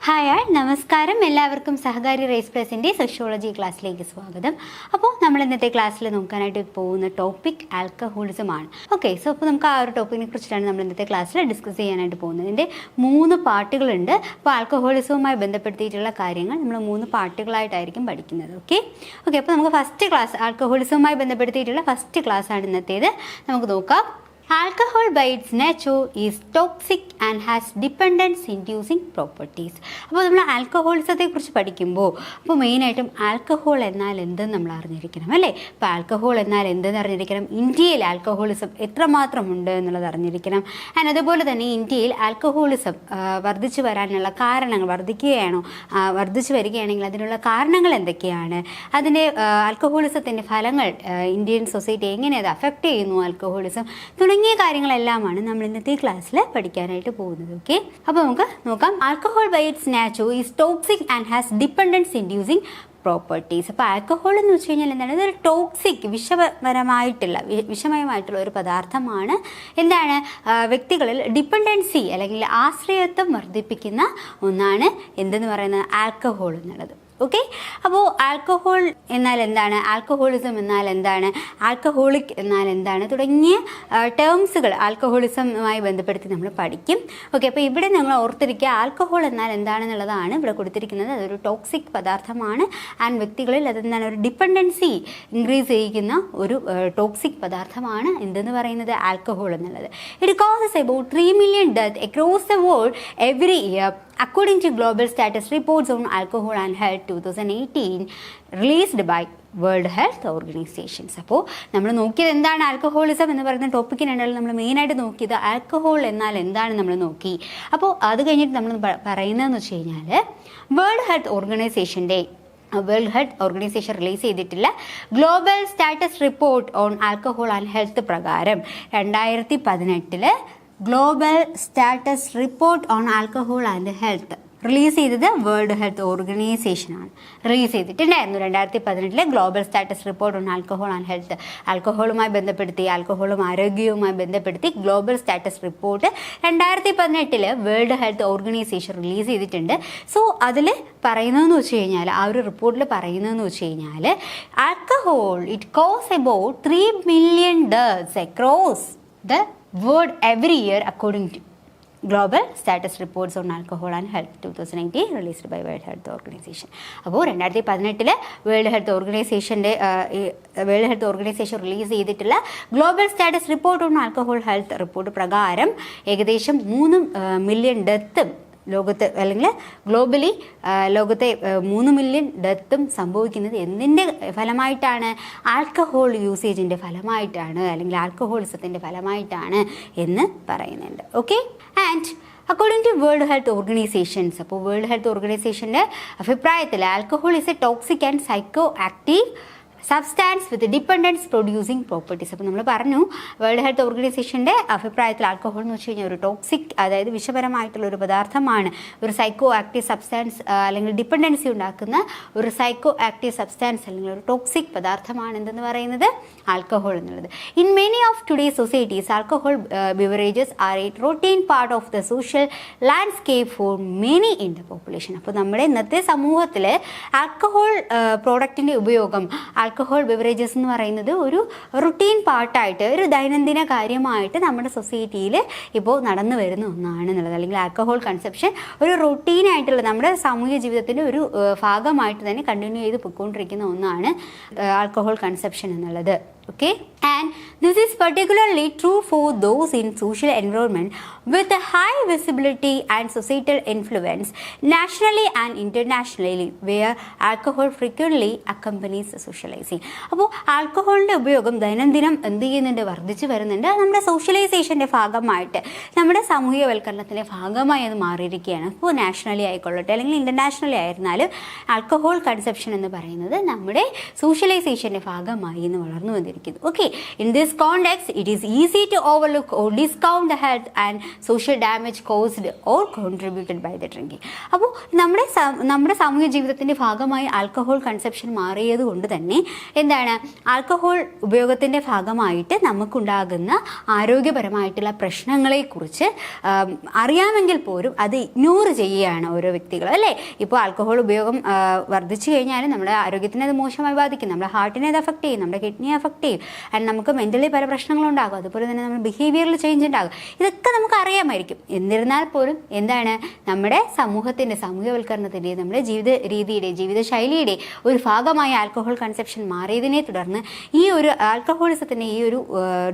Hi ആൾ നമസ്കാരം. എല്ലാവർക്കും സഹകാരി raise പ്ലസിൻ്റെ sociology ക്ലാസ്സിലേക്ക് സ്വാഗതം. അപ്പോൾ നമ്മൾ ഇന്നത്തെ ക്ലാസ്സിൽ നോക്കാനായിട്ട് പോകുന്ന ടോപ്പിക് ആൽക്കഹോളിസം ആണ്. ഓക്കെ, സോ അപ്പോൾ നമുക്ക് ആ ഒരു ടോപ്പിക്കിനെ കുറിച്ചിട്ടാണ് നമ്മൾ ഇന്നത്തെ ക്ലാസ്സിൽ ഡിസ്കസ് ചെയ്യാനായിട്ട് പോകുന്നത്. ഇതിൻ്റെ 3 പാർട്ടുകളുണ്ട്. അപ്പോൾ ആൽക്കഹോളിസവുമായി ബന്ധപ്പെടുത്തിയിട്ടുള്ള കാര്യങ്ങൾ നമ്മൾ 3 പാർട്ടുകളായിട്ടായിരിക്കും പഠിക്കുന്നത്. ഓക്കെ, അപ്പോൾ നമുക്ക് ഫസ്റ്റ് ക്ലാസ് ആൽക്കഹോളിസവുമായി ബന്ധപ്പെടുത്തിയിട്ടുള്ള ഫസ്റ്റ് ക്ലാസ് ആണ് ഇന്നത്തേത്. നമുക്ക് നോക്കാം. Alcohol by its nature is toxic and has dependence-inducing properties. അപ്പോൾ നമ്മൾ ആൽക്കഹോളിസത്തെ കുറിച്ച് പഠിക്കുമ്പോൾ അപ്പോൾ മെയിനായിട്ടും ആൽക്കഹോൾ എന്നാൽ എന്തെന്ന് നമ്മൾ അറിഞ്ഞിരിക്കണം, അല്ലേ? അപ്പോൾ ആൽക്കഹോൾ എന്നാൽ എന്തെന്ന് അറിഞ്ഞിരിക്കണം. ഇന്ത്യയിൽ ആൽക്കഹോളിസം എത്രമാത്രം ഉണ്ട് എന്നുള്ളത് അറിഞ്ഞിരിക്കണം. ആൻഡ് അതുപോലെ തന്നെ ഇന്ത്യയിൽ ആൽക്കഹോളിസം വർദ്ധിച്ചു വരാനുള്ള കാരണങ്ങൾ, വർദ്ധിച്ചു വരികയാണെങ്കിൽ അതിനുള്ള കാരണങ്ങൾ എന്തൊക്കെയാണ്, അതിൻ്റെ ആൽക്കഹോളിസത്തിൻ്റെ ഫലങ്ങൾ ഇന്ത്യൻ സൊസൈറ്റി എങ്ങനെ അത് അഫക്റ്റ് ചെയ്യുന്നു, ആൽക്കഹോളിസം തുടങ്ങിയ കാര്യങ്ങളെല്ലാമാണ് നമ്മൾ ഇന്നത്തെ ക്ലാസ്സിൽ പഠിക്കാനായിട്ട് പോകുന്നത്. ഓക്കെ, അപ്പോൾ നമുക്ക് നോക്കാം. Alcohol by its nature is toxic and has dependence inducing properties. അപ്പോൾ ആൽക്കഹോൾ എന്ന് വെച്ച് കഴിഞ്ഞാൽ എന്താണ്? ഇതൊരു ടോക്സിക്, വിഷമയമായിട്ടുള്ള ഒരു പദാർത്ഥമാണ്. എന്താണ്? വ്യക്തികളിൽ ഡിപ്പെൻഡൻസി അല്ലെങ്കിൽ ആശ്രയത്വം വർദ്ധിപ്പിക്കുന്ന ഒന്നാണ് എന്തെന്ന് പറയുന്നത് ആൽക്കഹോൾ എന്നുള്ളത്. ഓക്കെ, അപ്പോൾ ആൽക്കഹോൾ എന്നാൽ എന്താണ്, ആൽക്കഹോളിസം എന്നാൽ എന്താണ്, ആൽക്കഹോളിക് എന്നാൽ എന്താണ് തുടങ്ങിയ ടേംസുകൾ ആൽക്കഹോളിസവുമായി ബന്ധപ്പെടുത്തി നമ്മൾ പഠിക്കും. ഓക്കെ, അപ്പോൾ ഇവിടെ നിങ്ങൾ ഓർത്തിരിക്കുക, ആൽക്കഹോൾ എന്നാൽ എന്താണെന്നുള്ളതാണ് ഇവിടെ കൊടുത്തിരിക്കുന്നത്. അതൊരു ടോക്സിക് പദാർത്ഥമാണ്. ആൻഡ് വ്യക്തികളിൽ അതെന്താണ്, ഒരു ഡിപ്പെൻഡൻസി ഇൻക്രീസ് ചെയ്യിക്കുന്ന ഒരു ടോക്സിക് പദാർത്ഥമാണ് എന്തെന്ന് പറയുന്നത് ആൽക്കഹോൾ എന്നുള്ളത്. It causes about 3 million death across the world every year according to global status reports on alcohol and health 2018 released by world health organisations. അപ്പോൾ നമ്മൾ നോക്കിയത് എന്താണ് ആൽക്കഹോളിസം എന്ന് പറയുന്ന ടോപ്പിക്കിനുണ്ടെങ്കിൽ നമ്മൾ മെയിനായിട്ട് നോക്കിയത് ആൽക്കഹോൾ എന്നാൽ എന്താണ് നമ്മൾ നോക്കി. അപ്പോൾ അത് കഴിഞ്ഞിട്ട് നമ്മൾ പറയുന്നതെന്ന് വെച്ച് കഴിഞ്ഞാൽ വേൾഡ് ഹെൽത്ത് ഓർഗനൈസേഷൻ റിലീസ് ചെയ്തിട്ടുള്ള global status report on alcohol and health പ്രകാരം 2018 global status report on alcohol and health release ചെയ്തത് വേൾഡ് ഹെൽത്ത് ഓർഗനൈസേഷനാണ് റിലീസ് ചെയ്തിട്ടുണ്ടായിരുന്നു. 2018 global status report on alcohol and health, ആൽക്കഹോളുമായി ബന്ധപ്പെടുത്തി, ആൽക്കഹോളും ആരോഗ്യവുമായി ബന്ധപ്പെടുത്തി global status report 2018 world health organization release ചെയ്തിട്ടുണ്ട്. സോ അതിൽ പറയുന്നതെന്ന് വെച്ച് കഴിഞ്ഞാൽ, ആ ഒരു റിപ്പോർട്ടിൽ പറയുന്നതെന്ന് വെച്ച് കഴിഞ്ഞാൽ alcohol it cos about 3 million deaths across the world every year according to global status reports on alcohol and health 2018 released by World Health Organization. അപ്പോൾ 2018 വേൾഡ് ഹെൽത്ത് ഓർഗനൈസേഷൻ റിലീസ് ചെയ്തിട്ടുള്ള global status report on alcohol health report പ്രകാരം ഏകദേശം 3 million ഡെത്തും ലോകത്ത്, അല്ലെങ്കിൽ globally ലോകത്തെ 3 million ഡെത്തും സംഭവിക്കുന്നത് എന്തിൻ്റെ ഫലമായിട്ടാണ്? ആൽക്കഹോൾ യൂസേജിൻ്റെ ഫലമായിട്ടാണ്, അല്ലെങ്കിൽ ആൽക്കഹോളിസത്തിൻ്റെ ഫലമായിട്ടാണ് എന്ന് പറയുന്നുണ്ട്. Okay, and according to world health organisations, അപ്പോൾ വേൾഡ് ഹെൽത്ത് ഓർഗനൈസേഷൻ്റെ അഭിപ്രായത്തിൽ alcohol is a toxic and psychoactive substance with dependence producing properties. അപ്പോൾ നമ്മൾ പറഞ്ഞു, വേൾഡ് ഹെൽത്ത് ഓർഗനൈസേഷൻ്റെ അഭിപ്രായത്തിൽ ആൽക്കഹോൾ എന്ന് വെച്ച് കഴിഞ്ഞാൽ ഒരു ടോക്സിക്, അതായത് വിഷപരമായിട്ടുള്ള ഒരു പദാർത്ഥമാണ്, ഒരു സൈക്കോ ആക്റ്റീവ് സബ്സ്റ്റാൻസ് അല്ലെങ്കിൽ ഡിപ്പെൻഡൻസി ഉണ്ടാക്കുന്ന ഒരു സൈക്കോ ആക്റ്റീവ് സബ്സ്റ്റാൻസ് അല്ലെങ്കിൽ ഒരു ടോക്സിക് പദാർത്ഥമാണ് എന്തെന്ന് പറയുന്നത് ആൽക്കഹോൾ എന്നുള്ളത്. In many of today's societies alcohol beverages are a routine part of the social landscape for many in the population. അപ്പോൾ നമ്മുടെ ഇന്നത്തെ സമൂഹത്തിൽ ആൽക്കഹോൾ പ്രോഡക്റ്റിൻ്റെ ഉപയോഗം, ആൽക്കഹോൾ ബിവറേജസ് എന്ന് പറയുന്നത് ഒരു റുട്ടീൻ പാർട്ടായിട്ട്, ഒരു ദൈനംദിന കാര്യമായിട്ട് നമ്മുടെ സൊസൈറ്റിയിൽ ഇപ്പോൾ നടന്നു വരുന്ന ഒന്നാണ് എന്നുള്ളത്. അല്ലെങ്കിൽ ആൽക്കഹോൾ കൺസപ്ഷൻ ഒരു റുട്ടീനായിട്ടുള്ള നമ്മുടെ സാമൂഹിക ജീവിതത്തിൻ്റെ ഒരു ഭാഗമായിട്ട് തന്നെ കണ്ടിന്യൂ ചെയ്ത് പോയിക്കൊണ്ടിരിക്കുന്ന ഒന്നാണ് ആൽക്കഹോൾ കൺസപ്ഷൻ എന്നുള്ളത്. Okay, and this is particularly true for those in social environment with a high visibility and societal influence nationally and internationally where alcohol frequently accompanies socializing. അപ്പോൾ ആൽക്കഹോളിൻ്റെ ഉപയോഗം ദൈനംദിനം എന്ത് ചെയ്യുന്നുണ്ട്? വർദ്ധിച്ചു വരുന്നുണ്ട്. നമ്മുടെ സോഷ്യലൈസേഷൻ്റെ ഭാഗമായിട്ട്, നമ്മുടെ സാമൂഹികവൽക്കരണത്തിൻ്റെ ഭാഗമായി അത് മാറിയിരിക്കുകയാണ്. അപ്പോൾ നാഷണലി ആയിക്കൊള്ളട്ടെ അല്ലെങ്കിൽ ഇൻ്റർനാഷണലി ആയിരുന്നാലും ആൽക്കഹോൾ കൺസപ്ഷൻ എന്ന് പറയുന്നത് നമ്മുടെ സോഷ്യലൈസേഷൻ്റെ ഭാഗമായി ഇന്ന് വളർന്നു വന്നിരിക്കുകയാണ്. കൈവരിക്കുന്നു. Okay, in this context it is easy to overlook or discount the health and social damage caused or contributed by the drinking. അപ്പോൾ നമ്മുടെ സാമൂഹ്യ ജീവിതത്തിൻ്റെ ഭാഗമായി ആൽക്കഹോൾ കൺസപ്ഷൻ മാറിയത് കൊണ്ട് തന്നെ എന്താണ്, ആൽക്കഹോൾ ഉപയോഗത്തിൻ്റെ ഭാഗമായിട്ട് നമുക്കുണ്ടാകുന്ന ആരോഗ്യപരമായിട്ടുള്ള പ്രശ്നങ്ങളെക്കുറിച്ച് അറിയാമെങ്കിൽ പോലും അത് ഇഗ്നോർ ചെയ്യുകയാണ് ഓരോ വ്യക്തികളും, അല്ലേ? ഇപ്പോൾ ആൽക്കഹോൾ ഉപയോഗം വർദ്ധിച്ചു കഴിഞ്ഞാൽ നമ്മുടെ ആരോഗ്യത്തിനെ അത് മോശമായി ബാധിക്കും, നമ്മുടെ ഹാർട്ടിനെ അത് അഫക്റ്റ് ചെയ്യും, നമ്മുടെ കിഡ്നിയെ അഫക്റ്റ് ചെയ്യും, ആൻഡ് നമുക്ക് മെൻ്റലി പല പ്രശ്നങ്ങളുണ്ടാകും. അതുപോലെ തന്നെ നമ്മുടെ ബിഹേവിയറിൽ ചേഞ്ച് ഉണ്ടാകും. ഇതൊക്കെ നമുക്ക് അറിയാമായിരിക്കും. എന്നിരുന്നാൽ പോലും എന്താണ്, നമ്മുടെ സമൂഹത്തിൻ്റെ സാമൂഹ്യവൽക്കരണത്തിൻ്റെ, നമ്മുടെ ജീവിത രീതിയുടെ, ജീവിതശൈലിയുടെ ഒരു ഭാഗമായി ആൽക്കഹോൾ കൺസപ്ഷൻ മാറിയതിനെ തുടർന്ന് ഈ ഒരു ആൽക്കഹോളിസത്തിൻ്റെ ഈ ഒരു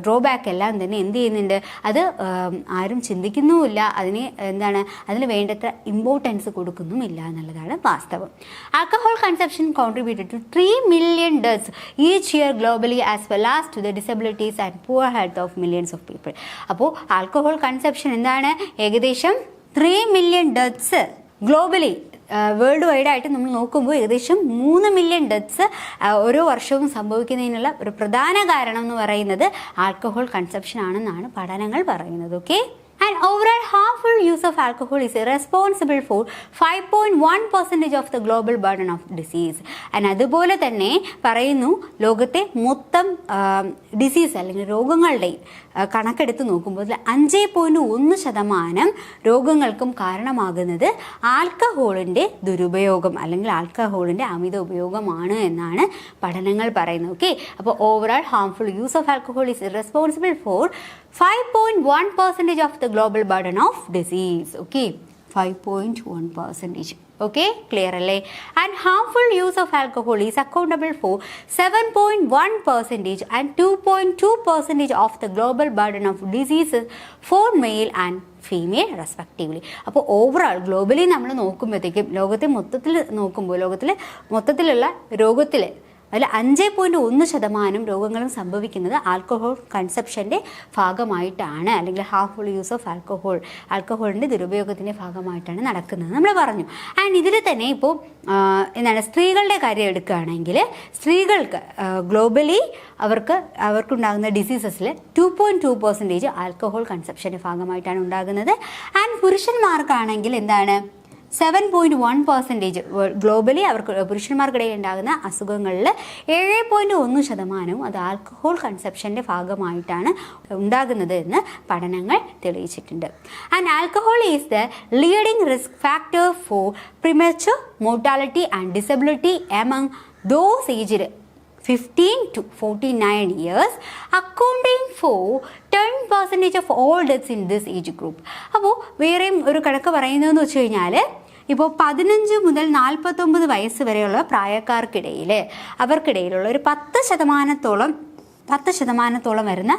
ഡ്രോബാക്ക് എല്ലാം തന്നെ എന്ത് ചെയ്യുന്നുണ്ട്, അത് ആരും ചിന്തിക്കുന്നുമില്ല, അതിന് വേണ്ടത്ര ഇമ്പോർട്ടൻസ് കൊടുക്കുന്നുമില്ല എന്നുള്ളതാണ് വാസ്തവം. Alcohol consumption contributed to 3 million deaths each year globally as well as to the disabilities and poor health of millions of people. അപ്പോൾ ആൽക്കഹോൾ കൺസപ്ഷൻ എന്താണ്, ഏകദേശം 3 million deaths globally world wide ആയിട്ട് നമ്മൾ നോക്കുമ്പോൾ ഏകദേശം 3 million deaths ഓരോ വർഷവും സംഭവിക്കുന്നതിനുള്ള ഒരു പ്രധാന കാരണം എന്ന് പറയുന്നത് ആൽക്കഹോൾ കൺസപ്ഷൻ ആണെന്നാണ് പഠനങ്ങൾ പറയുന്നത്. Okay, and overall harmful use of alcohol is responsible for 5.1% of the global burden of disease. and അതുപോലെ തന്നെ പറയുന്നു, ലോകത്തെ മൊത്തം ഡിസീസ് അല്ലെങ്കിൽ രോഗങ്ങളുടെ കണക്കെടുത്ത് നോക്കുമ്പോൾ 5.1% രോഗങ്ങൾക്കും കാരണമാകുന്നത് ആൽക്കഹോളിൻ്റെ ദുരുപയോഗം അല്ലെങ്കിൽ ആൽക്കഹോളിൻ്റെ അമിത ഉപയോഗമാണ് എന്നാണ് പഠനങ്ങൾ പറയുന്നത്. ഓക്കെ, അപ്പോൾ overall harmful use of alcohol is responsible for 5.1% of the global burden of disease. Okay, 5.1%. Okay, clear അല്ലേ? And harmful use of alcohol is accountable for 7.1% and 2.2% of the global burden of diseases for male and female respectively. അപ്പോൾ overall globally നമ്മൾ നോക്കുമ്പോഴത്തേക്കും ലോകത്തെ മൊത്തത്തിലുള്ള രോഗത്തിൽ അതിൽ 5.1% രോഗങ്ങളും സംഭവിക്കുന്നത് ആൽക്കഹോൾ കൺസപ്ഷൻ്റെ ഭാഗമായിട്ടാണ്, അല്ലെങ്കിൽ ഹാർംഫുൾ യൂസ് ഓഫ് ആൽക്കഹോളിൻ്റെ ദുരുപയോഗത്തിൻ്റെ ഭാഗമായിട്ടാണ് നടക്കുന്നത് നമ്മൾ പറഞ്ഞു. ആൻഡ് ഇതിൽ തന്നെ ഇപ്പോൾ സ്ത്രീകളുടെ കാര്യം എടുക്കുകയാണെങ്കിൽ സ്ത്രീകൾക്ക് ഗ്ലോബലി അവർക്കുണ്ടാകുന്ന ഡിസീസസിൽ 2.2% ആൽക്കഹോൾ കൺസപ്ഷൻ്റെ ഭാഗമായിട്ടാണ് ഉണ്ടാകുന്നത്. ആൻഡ് പുരുഷന്മാർക്കാണെങ്കിൽ 7.1% ഗ്ലോബലി പുരുഷന്മാർക്കിടയിൽ ഉണ്ടാകുന്ന അസുഖങ്ങളിൽ 7.1% അത് ആൽക്കഹോൾ കൺസപ്ഷൻ്റെ ഭാഗമായിട്ടാണ് ഉണ്ടാകുന്നത് എന്ന് പഠനങ്ങൾ തെളിയിച്ചിട്ടുണ്ട്. And alcohol is the leading risk factor for premature mortality and disability among those aged 15 to 49 years, accounting for 10% of all deaths in this age group. അപ്പോൾ വേറെയും ഒരു കണക്ക് പറയുന്നതെന്ന് വെച്ച് കഴിഞ്ഞാൽ, ഇപ്പോൾ 15 മുതൽ 49 വയസ്സ് വരെയുള്ള അവർക്കിടയിലുള്ള ഒരു 10% വരുന്ന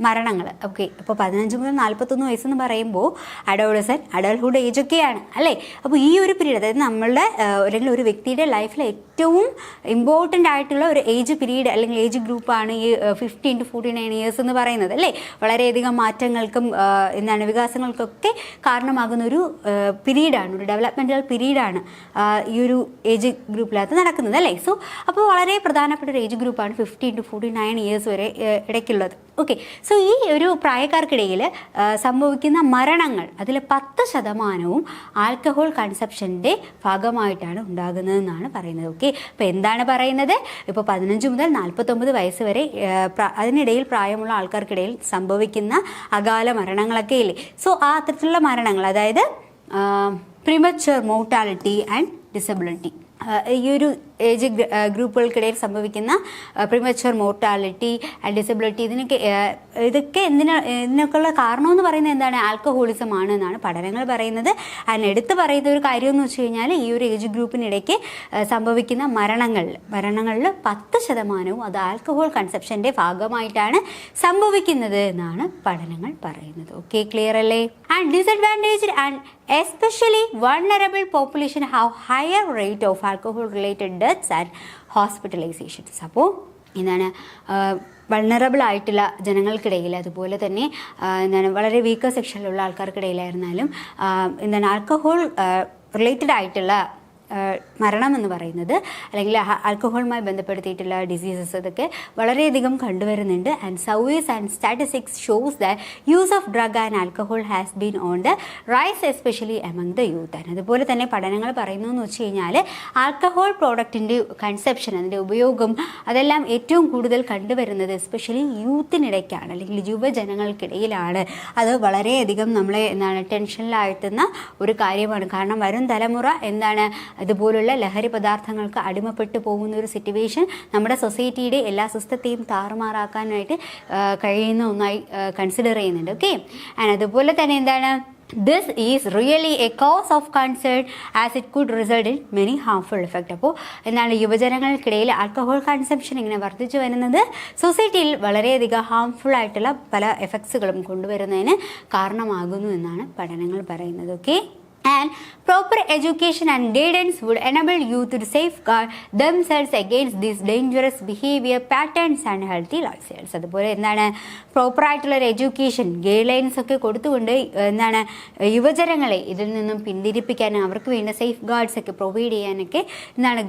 മരണങ്ങൾ. ഓക്കെ, അപ്പോൾ 15 മുതൽ 41 വയസ്സെന്ന് പറയുമ്പോൾ അഡൾട്ട്ഹുഡ് ഏജൊക്കെയാണ് അല്ലേ? അപ്പോൾ ഈ ഒരു പീരീഡ്, അതായത് നമ്മളുടെ അല്ലെങ്കിൽ ഒരു വ്യക്തിയുടെ ലൈഫിൽ ഏറ്റവും ഇമ്പോർട്ടൻ്റ് ആയിട്ടുള്ള ഒരു ഏജ് പീരീഡ് അല്ലെങ്കിൽ ഏജ് ഗ്രൂപ്പാണ് ഈ 15 to 49 ഇയേഴ്സ് എന്ന് പറയുന്നത് അല്ലേ? വളരെയധികം മാറ്റങ്ങൾക്കും വികാസങ്ങൾക്കൊക്കെ കാരണമാകുന്ന ഒരു പീരീഡാണ്, ഒരു ഡെവലപ്മെൻറ്റൽ പീരീഡാണ് ഈ ഒരു ഏജ് ഗ്രൂപ്പിനകത്ത് നടക്കുന്നത് അല്ലേ? സോ അപ്പോൾ വളരെ പ്രധാനപ്പെട്ട ഒരു ഏജ് ഗ്രൂപ്പാണ് 15 to 49 ഇയേഴ്സ് വരെ ഇടയ്ക്കുള്ളത്. ഓക്കെ, സോ ഈ ഒരു പ്രായക്കാർക്കിടയിൽ സംഭവിക്കുന്ന മരണങ്ങൾ അതിൽ 10% ആൽക്കഹോൾ കൺസപ്ഷൻ്റെ ഭാഗമായിട്ടാണ് ഉണ്ടാകുന്നതെന്നാണ് പറയുന്നത്. ഓക്കെ, അപ്പോൾ എന്താണ് പറയുന്നത്, ഇപ്പോൾ 15 മുതൽ 49 വയസ്സ് വരെ അതിനിടയിൽ പ്രായമുള്ള ആൾക്കാർക്കിടയിൽ സംഭവിക്കുന്ന അകാല മരണങ്ങളൊക്കെ ഇല്ലേ? സോ ആ അത്തരത്തിലുള്ള മരണങ്ങൾ, അതായത് പ്രിമച്വർ മോർട്ടാലിറ്റി ആൻഡ് ഡിസബിലിറ്റി, ഈ ഒരു ഏജ് ഗ്രൂപ്പുകൾക്കിടയിൽ സംഭവിക്കുന്ന പ്രിമച്വർ മോർട്ടാലിറ്റി ആൻഡ് ഡിസബിലിറ്റി, ഇതൊക്കെ ഇതിനൊക്കെയുള്ള കാരണമെന്ന് പറയുന്നത് എന്താണ്? ആൽക്കഹോളിസം ആണ് എന്നാണ് പഠനങ്ങൾ പറയുന്നത്. അതിന് എടുത്ത് പറയുന്ന ഒരു കാര്യം എന്ന് വെച്ച് കഴിഞ്ഞാൽ, ഈ ഒരു ഏജ് ഗ്രൂപ്പിനിടയ്ക്ക് സംഭവിക്കുന്ന മരണങ്ങളിൽ 10% അത് ആൽക്കഹോൾ കൺസപ്ഷൻ്റെ ഭാഗമായിട്ടാണ് സംഭവിക്കുന്നത് എന്നാണ് പഠനങ്ങൾ പറയുന്നത്. ഓക്കെ, ക്ലിയർ അല്ലേ? And disadvantaged and especially vulnerable population have higher rate of alcohol related deaths and hospitalizations. അപ്പോൾ വൾണറബിൾ ആയിട്ടുള്ള ജനങ്ങൾക്കിടയിൽ, അതുപോലെ തന്നെ വളരെ വീക്കർ സെക്ഷനിലുള്ള ആൾക്കാർക്കിടയിലായിരുന്നാലും ആൽക്കഹോൾ റിലേറ്റഡ് ആയിട്ടുള്ള മരണം എന്ന് പറയുന്നത് അല്ലെങ്കിൽ ആൽക്കഹോളുമായി ബന്ധപ്പെടുത്തിയിട്ടുള്ള ഡിസീസസ് ഇതൊക്കെ വളരെയധികം കണ്ടുവരുന്നുണ്ട്. And surveys and statistics shows the use of drug and alcohol has been on the rise especially among the youth. And അതുപോലെ തന്നെ പഠനങ്ങൾ പറയുന്നു എന്ന് വെച്ച് കഴിഞ്ഞാൽ ആൽക്കഹോൾ പ്രോഡക്റ്റിൻ്റെ കൺസെപ്ഷൻ, അതിൻ്റെ ഉപയോഗം അതെല്ലാം ഏറ്റവും കൂടുതൽ കണ്ടുവരുന്നത് എസ്പെഷ്യലി യൂത്തിനിടയ്ക്കാണ് അല്ലെങ്കിൽ യുവജനങ്ങൾക്കിടയിലാണ്. അത് വളരെയധികം നമ്മളെ ടെൻഷനിലാഴ്ത്തുന്ന ഒരു കാര്യമാണ്. കാരണം വരും തലമുറ ഇതുപോലുള്ള ലഹരി പദാർത്ഥങ്ങൾക്ക് അടിമപ്പെട്ടു പോകുന്ന ഒരു സിറ്റുവേഷൻ നമ്മുടെ സൊസൈറ്റിയുടെ എല്ലാ സിസ്റ്റത്തെയും താറുമാറാക്കാനായിട്ട് കഴിയുന്ന ഒന്നായി കൺസിഡർ ചെയ്യുന്നുണ്ട്. ഓക്കെ, ആൻഡ് അതുപോലെ തന്നെ this is really a cause of concern as it could result in many harmful effects. അപ്പോൾ യുവജനങ്ങൾക്കിടയിൽ ആൽക്കഹോൾ കൺസംഷൻ ഇങ്ങനെ വർദ്ധിച്ചു വരുന്നത് സൊസൈറ്റിയിൽ വളരെയധികം ഹാംഫുൾ ആയിട്ടുള്ള പല എഫക്ട്സുകളും കൊണ്ടുവരുന്നതിന് കാരണമാകുന്നു എന്നാണ് പഠനങ്ങൾ പറയുന്നത്. Okay, and proper education and guidance would enable youth to safeguard themselves against these dangerous behavior patterns and healthy lifestyles. അതുപോലെ പ്രോപ്പറായിട്ടുള്ളൊരു എഡ്യൂക്കേഷൻ ഗൈഡ് ലൈൻസ് ഒക്കെ കൊടുത്തുകൊണ്ട് യുവജനങ്ങളെ ഇതിൽ നിന്നും പിന്തിരിപ്പിക്കാൻ അവർക്ക് വേണ്ട സേഫ് ഗാർഡ്സ് ഒക്കെ പ്രൊവൈഡ് ചെയ്യാനൊക്കെ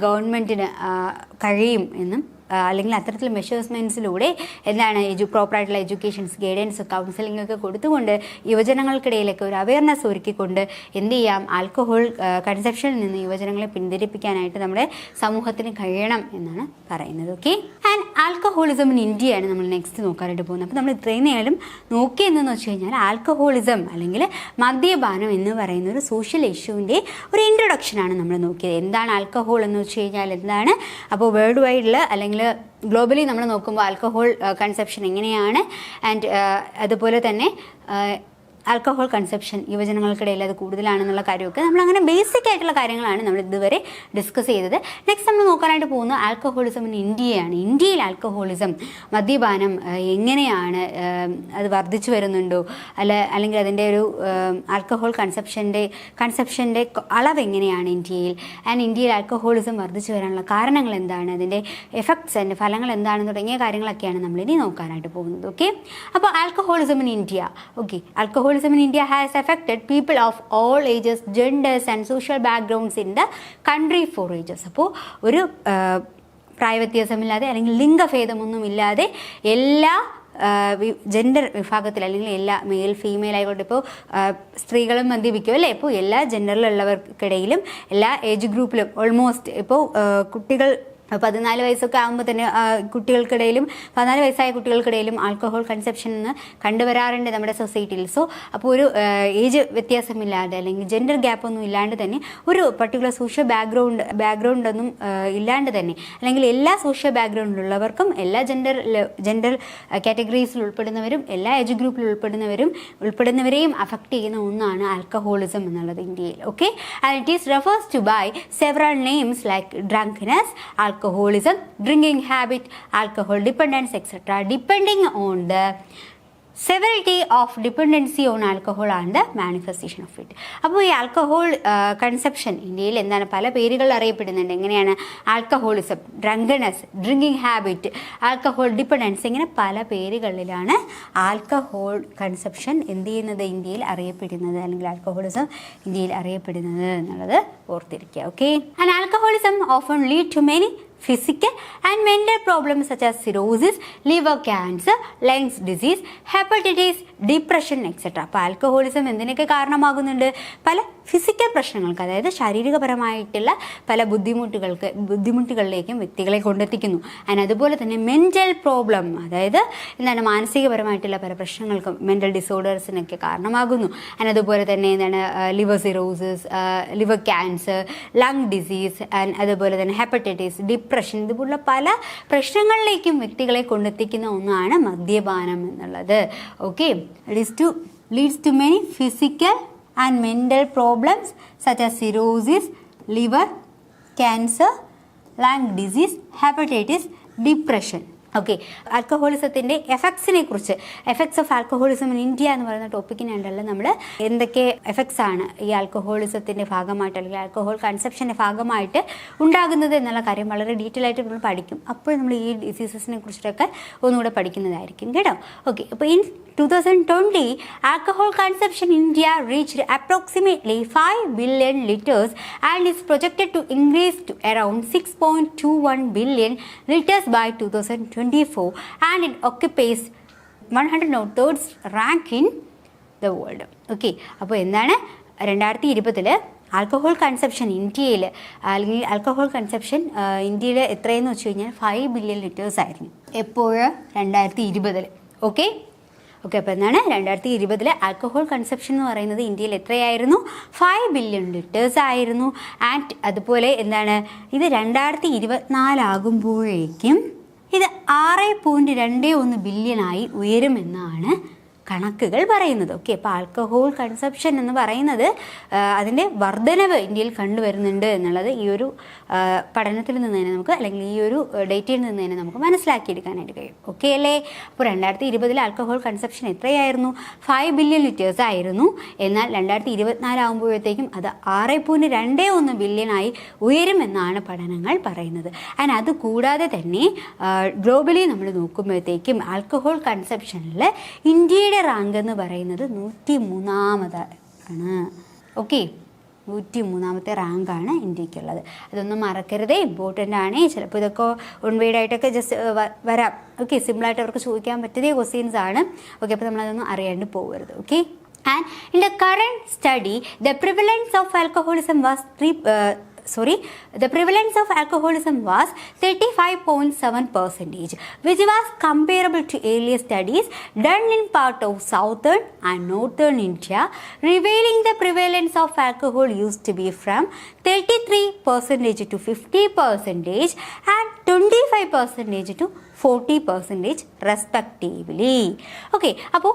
ഗവൺമെൻറ്റിന് കഴിയും എന്നും അല്ലെങ്കിൽ അത്തരത്തിൽ മെഷേഴ്സ്മെൻറ്റ്സിലൂടെ പ്രോപ്പറായിട്ടുള്ള എഡ്യൂക്കേഷൻസ് ഗൈഡൻസ് കൗൺസിലിംഗ് ഒക്കെ കൊടുത്തുകൊണ്ട് യുവജനങ്ങൾക്കിടയിലൊക്കെ ഒരു അവയർനെസ് ഒരുക്കിക്കൊണ്ട് എന്ത് ചെയ്യാം, ആൽക്കഹോൾ കൺസെപ്ഷനിൽ നിന്ന് യുവജനങ്ങളെ പിന്തിരിപ്പിക്കാനായിട്ട് നമ്മുടെ സമൂഹത്തിന് കഴിയണം എന്നാണ് പറയുന്നത്. ഓക്കെ, ആൻഡ് ആൽക്കഹോളിസം ഇൻ ഇന്ത്യയാണ് നമ്മൾ നെക്സ്റ്റ് നോക്കാനായിട്ട് പോകുന്നത്. അപ്പോൾ നമ്മൾ ഇത്രയും നേരം നോക്കിയെന്ന് വെച്ച് കഴിഞ്ഞാൽ ആൽക്കഹോളിസം അല്ലെങ്കിൽ മദ്യപാനം എന്ന് പറയുന്ന ഒരു സോഷ്യൽ ഇഷ്യൂവിൻ്റെ ഒരു ഇൻട്രൊഡക്ഷനാണ് നമ്മൾ നോക്കിയത്. എന്താണ് ആൽക്കഹോൾ എന്ന് വെച്ച് കഴിഞ്ഞാൽ എന്താണ്, അപ്പോൾ വേൾഡ് വൈഡിൽ അല്ലെങ്കിൽ ഗ്ലോബലി നമ്മൾ നോക്കുമ്പോൾ ആൽക്കഹോൾ കൺസെപ്ഷൻ എങ്ങനെയാണ്, ആൻഡ് അതുപോലെ തന്നെ ആൽക്കഹോൾ കൺസെപ്ഷൻ യുവജനങ്ങൾക്കിടയിൽ അത് കൂടുതലാണെന്നുള്ള കാര്യമൊക്കെ നമ്മളങ്ങനെ ബേസിക് ആയിട്ടുള്ള കാര്യങ്ങളാണ് നമ്മൾ ഇതുവരെ ഡിസ്കസ് ചെയ്തത്. നെക്സ്റ്റ് നമ്മൾ നോക്കാനായിട്ട് പോകുന്നത് ആൽക്കഹോളിസം ഇൻ ഇന്ത്യയാണ്. ഇന്ത്യയിൽ ആൽക്കഹോളിസം മദ്യപാനം എങ്ങനെയാണ്, അത് വർദ്ധിച്ചു വരുന്നുണ്ടോ, അല്ലെങ്കിൽ അതിൻ്റെ ഒരു ആൽക്കഹോൾ കൺസെപ്ഷൻ്റെ അളവ് എങ്ങനെയാണ് ഇന്ത്യയിൽ, ആൻഡ് ഇന്ത്യയിൽ ആൽക്കഹോളിസം വർദ്ധിച്ചു വരാനുള്ള കാരണങ്ങൾ എന്താണ്, അതിൻ്റെ എഫക്ട്സ് അതിൻ്റെ ഫലങ്ങൾ എന്താണെന്ന് തുടങ്ങിയ കാര്യങ്ങളൊക്കെയാണ് നമ്മളിനി നോക്കാനായിട്ട് പോകുന്നത്. ഓക്കെ, അപ്പോൾ alcoholism in India. Okay, alcoholism in India has affected people of all ages, genders and social backgrounds in the country for ages. അപ്പോൾ ഒരു പ്രായവ്യത്യാസമില്ലാതെ അല്ലെങ്കിൽ ലിംഗഭേദമൊന്നുമില്ലാതെ എല്ലാ ജെൻഡർ വിഭാഗത്തിൽ അല്ലെങ്കിൽ എല്ലാ മെയിൽ ഫീമെയിൽ ആയിക്കോട്ടെ, ഇപ്പോൾ സ്ത്രീകളും മദ്യപിക്കും അല്ലേ, ഇപ്പോൾ എല്ലാ ജെൻഡറിലുള്ളവർക്കിടയിലും എല്ലാ ഏജ് ഗ്രൂപ്പിലും ഓൾമോസ്റ്റ് ഇപ്പോൾ കുട്ടികൾ 14 വയസ്സൊക്കെ ആകുമ്പോൾ തന്നെ കുട്ടികൾക്കിടയിലും 14 വയസ്സായ കുട്ടികൾക്കിടയിലും ആൽക്കഹോൾ കൺസെപ്ഷൻ എന്ന് കണ്ടുവരാറുണ്ട് നമ്മുടെ സൊസൈറ്റിയിൽ. സോ അപ്പോൾ ഒരു ഏജ് വ്യത്യാസമില്ലാതെ അല്ലെങ്കിൽ ജെൻഡർ ഗ്യാപ്പൊന്നും ഇല്ലാണ്ട് തന്നെ ഒരു പർട്ടിക്കുലർ സോഷ്യൽ ബാക്ക്ഗ്രൗണ്ട് ഒന്നും ഇല്ലാണ്ട് തന്നെ അല്ലെങ്കിൽ എല്ലാ സോഷ്യൽ ബാക്ക്ഗ്രൗണ്ടിലുള്ളവർക്കും എല്ലാ ജെൻഡർ കാറ്റഗറീസിൽ ഉൾപ്പെടുന്നവരും എല്ലാ ഏജ് ഗ്രൂപ്പിൽ ഉൾപ്പെടുന്നവരെയും അഫക്റ്റ് ചെയ്യുന്ന ഒന്നാണ് ആൽക്കഹോളിസം എന്നുള്ളത് ഇന്ത്യയിൽ. Okay, and it is refers to by several names like drunkenness, alcoholism, drinking habit, alcohol dependence, etc. depending on the severity of dependency on alcohol and the manifestation of it. അപ്പോൾ ഈ alcohol conception ഇന്ത്യയിൽ പല പേരുകൾ അറിയപ്പെടുന്നുണ്ട്. എങ്ങനെയാണ് alcoholism, ഡ്രങ്കനെസ്, drinking habit, alcohol dependence, ഇങ്ങനെ പല പേരുകളിലാണ് alcohol conception ഇന്ത്യയിൽ അറിയപ്പെടുന്നത് അല്ലെങ്കിൽ ആൽക്കഹോളിസം ഇന്ത്യയിൽ അറിയപ്പെടുന്നത് എന്നുള്ളത് ഓർത്തിരിക്കുക. Okay, and alcoholism often lead to many physical and mental problems such as cirrhosis, liver cancer, lungs disease, hepatitis, depression, etc. അപ്പോൾ ആൽക്കഹോളിസം എന്തിനൊക്കെ കാരണമാകുന്നുണ്ട്? പല ഫിസിക്കൽ പ്രശ്നങ്ങൾക്ക്, അതായത് ശാരീരികപരമായിട്ടുള്ള പല ബുദ്ധിമുട്ടുകളിലേക്കും വ്യക്തികളെ കൊണ്ടെത്തിക്കുന്നു. ആൻഡ് അതുപോലെ തന്നെ മെൻ്റൽ പ്രോബ്ലം, അതായത് മാനസികപരമായിട്ടുള്ള പല പ്രശ്നങ്ങൾക്കും മെൻ്റൽ ഡിസോർഡേഴ്സിനൊക്കെ കാരണമാകുന്നു. ആൻഡ് അതുപോലെ തന്നെ liver cirrhosis, liver cancer, lung disease, and അതുപോലെ തന്നെ ഹെപ്പറ്റൈറ്റിസ്, ഡിപ്രഷൻ, ഇതുപോലുള്ള പല പ്രശ്നങ്ങളിലേക്കും വ്യക്തികളെ കൊണ്ടെത്തിക്കുന്ന ഒന്നാണ് മദ്യപാനം എന്നുള്ളത്. Okay, leads to many physical and mental problems such as cirrhosis, liver cancer, lung disease, hepatitis, depression. Okay, ആൽക്കഹോളിസത്തിൻ്റെ എഫക്ട്സിനെ കുറിച്ച്, effects of alcoholism in India എന്ന് പറയുന്ന ടോപ്പിക്കിനുണ്ടല്ലോ നമ്മൾ എന്തൊക്കെ എഫക്ട്സ് ആണ് ഈ ആൽക്കഹോളിസത്തിൻ്റെ ഭാഗമായിട്ട് അല്ലെങ്കിൽ ആൽക്കഹോൾ കൺസപ്ഷൻ്റെ ഭാഗമായിട്ട് ഉണ്ടാകുന്നത് എന്നുള്ള കാര്യം വളരെ ഡീറ്റെയിൽ ആയിട്ട് നമ്മൾ പഠിക്കും. അപ്പോൾ നമ്മൾ ഈ ഡിസീസസിനെ കുറിച്ചിട്ടൊക്കെ ഒന്നുകൂടെ പഠിക്കുന്നതായിരിക്കും കേട്ടോ. ഓക്കെ, അപ്പോൾ in 2020, alcohol consumption in India reached approximately 5 billion liters and is projected to increase to around 6.21 billion liters by 2024, and it occupies 103rd rank in the world. Okay, അപ്പോൾ എന്താണ് 2020 ആൽക്കഹോൾ കൺസപ്ഷൻ ഇന്ത്യയിൽ, അല്ലെങ്കിൽ alcohol consumption ഇന്ത്യയിൽ എത്രയെന്ന് വെച്ച് കഴിഞ്ഞാൽ 5 billion litres ആയിരുന്നു. എപ്പോഴും 2020. ഓക്കെ, അപ്പോൾ എന്താണ് 2020 ആൽക്കഹോൾ കൺസപ്ഷൻ എന്ന് പറയുന്നത് ഇന്ത്യയിൽ എത്രയായിരുന്നു? 5 ബില്യൺ ലിറ്റേഴ്സ് ആയിരുന്നു. ആൻഡ് അതുപോലെ എന്താണ് ഇത് 2024 ആകുമ്പോഴേക്കും ഇത് 6.21 ബില്യണായി ഉയരുമെന്നാണ് കണക്കുകൾ പറയുന്നത്. ഓക്കെ, അപ്പോൾ ആൽക്കഹോൾ കൺസപ്ഷൻ എന്ന് പറയുന്നത് അതിൻ്റെ വർധനവ് ഇന്ത്യയിൽ കണ്ടുവരുന്നുണ്ട് എന്നുള്ളത് ഈ ഒരു പഠനത്തിൽ നിന്ന് തന്നെ നമുക്ക്, അല്ലെങ്കിൽ ഈ ഒരു ഡേറ്റയിൽ നിന്ന് തന്നെ നമുക്ക് മനസ്സിലാക്കിയെടുക്കാനായിട്ട് കഴിയും. ഓക്കെ അല്ലേ? അപ്പോൾ 2020 ആൽക്കഹോൾ കൺസപ്ഷൻ എത്രയായിരുന്നു? 5 ബില്യൺ ലിറ്റേഴ്സ് ആയിരുന്നു. എന്നാൽ 2024 ആകുമ്പോഴത്തേക്കും അത് 6.21 ബില്യണായി ഉയരുമെന്നാണ് പഠനങ്ങൾ പറയുന്നത്. ആൻഡ് അതുകൂടാതെ തന്നെ ഗ്ലോബലി നമ്മൾ നോക്കുമ്പോഴത്തേക്കും ആൽക്കഹോൾ കൺസപ്ഷനിൽ ഇന്ത്യയുടെ റാങ്ക് എന്ന് പറയുന്നത് 103-ാമതാണ്. ഓക്കെ, 103-ാമത്തെ റാങ്കാണ് ഇന്ത്യക്കുള്ളത്. അതൊന്നും മറക്കരുതേ, ഇമ്പോർട്ടൻ്റ് ആണ്. ചിലപ്പോൾ ഇതൊക്കെ ഓൺവേഡായിട്ടൊക്കെ ജസ്റ്റ് വരാം. ഓക്കെ, സിമ്പിളായിട്ട് അവർക്ക് ചോദിക്കാൻ പറ്റിയ ക്വസ്റ്റ്യൻസ് ആണ്. ഓക്കെ, അപ്പോൾ നമ്മളതൊന്നും അറിയാണ്ട് പോകരുത്. Okay, and in the current study the prevalence of alcoholism was 35.7%, which was comparable to earlier studies done in part of southern and northern India, revealing the prevalence of alcohol use to be from 33% to 50% and 25% to 40% respectively. Okay, അപ്പോൾ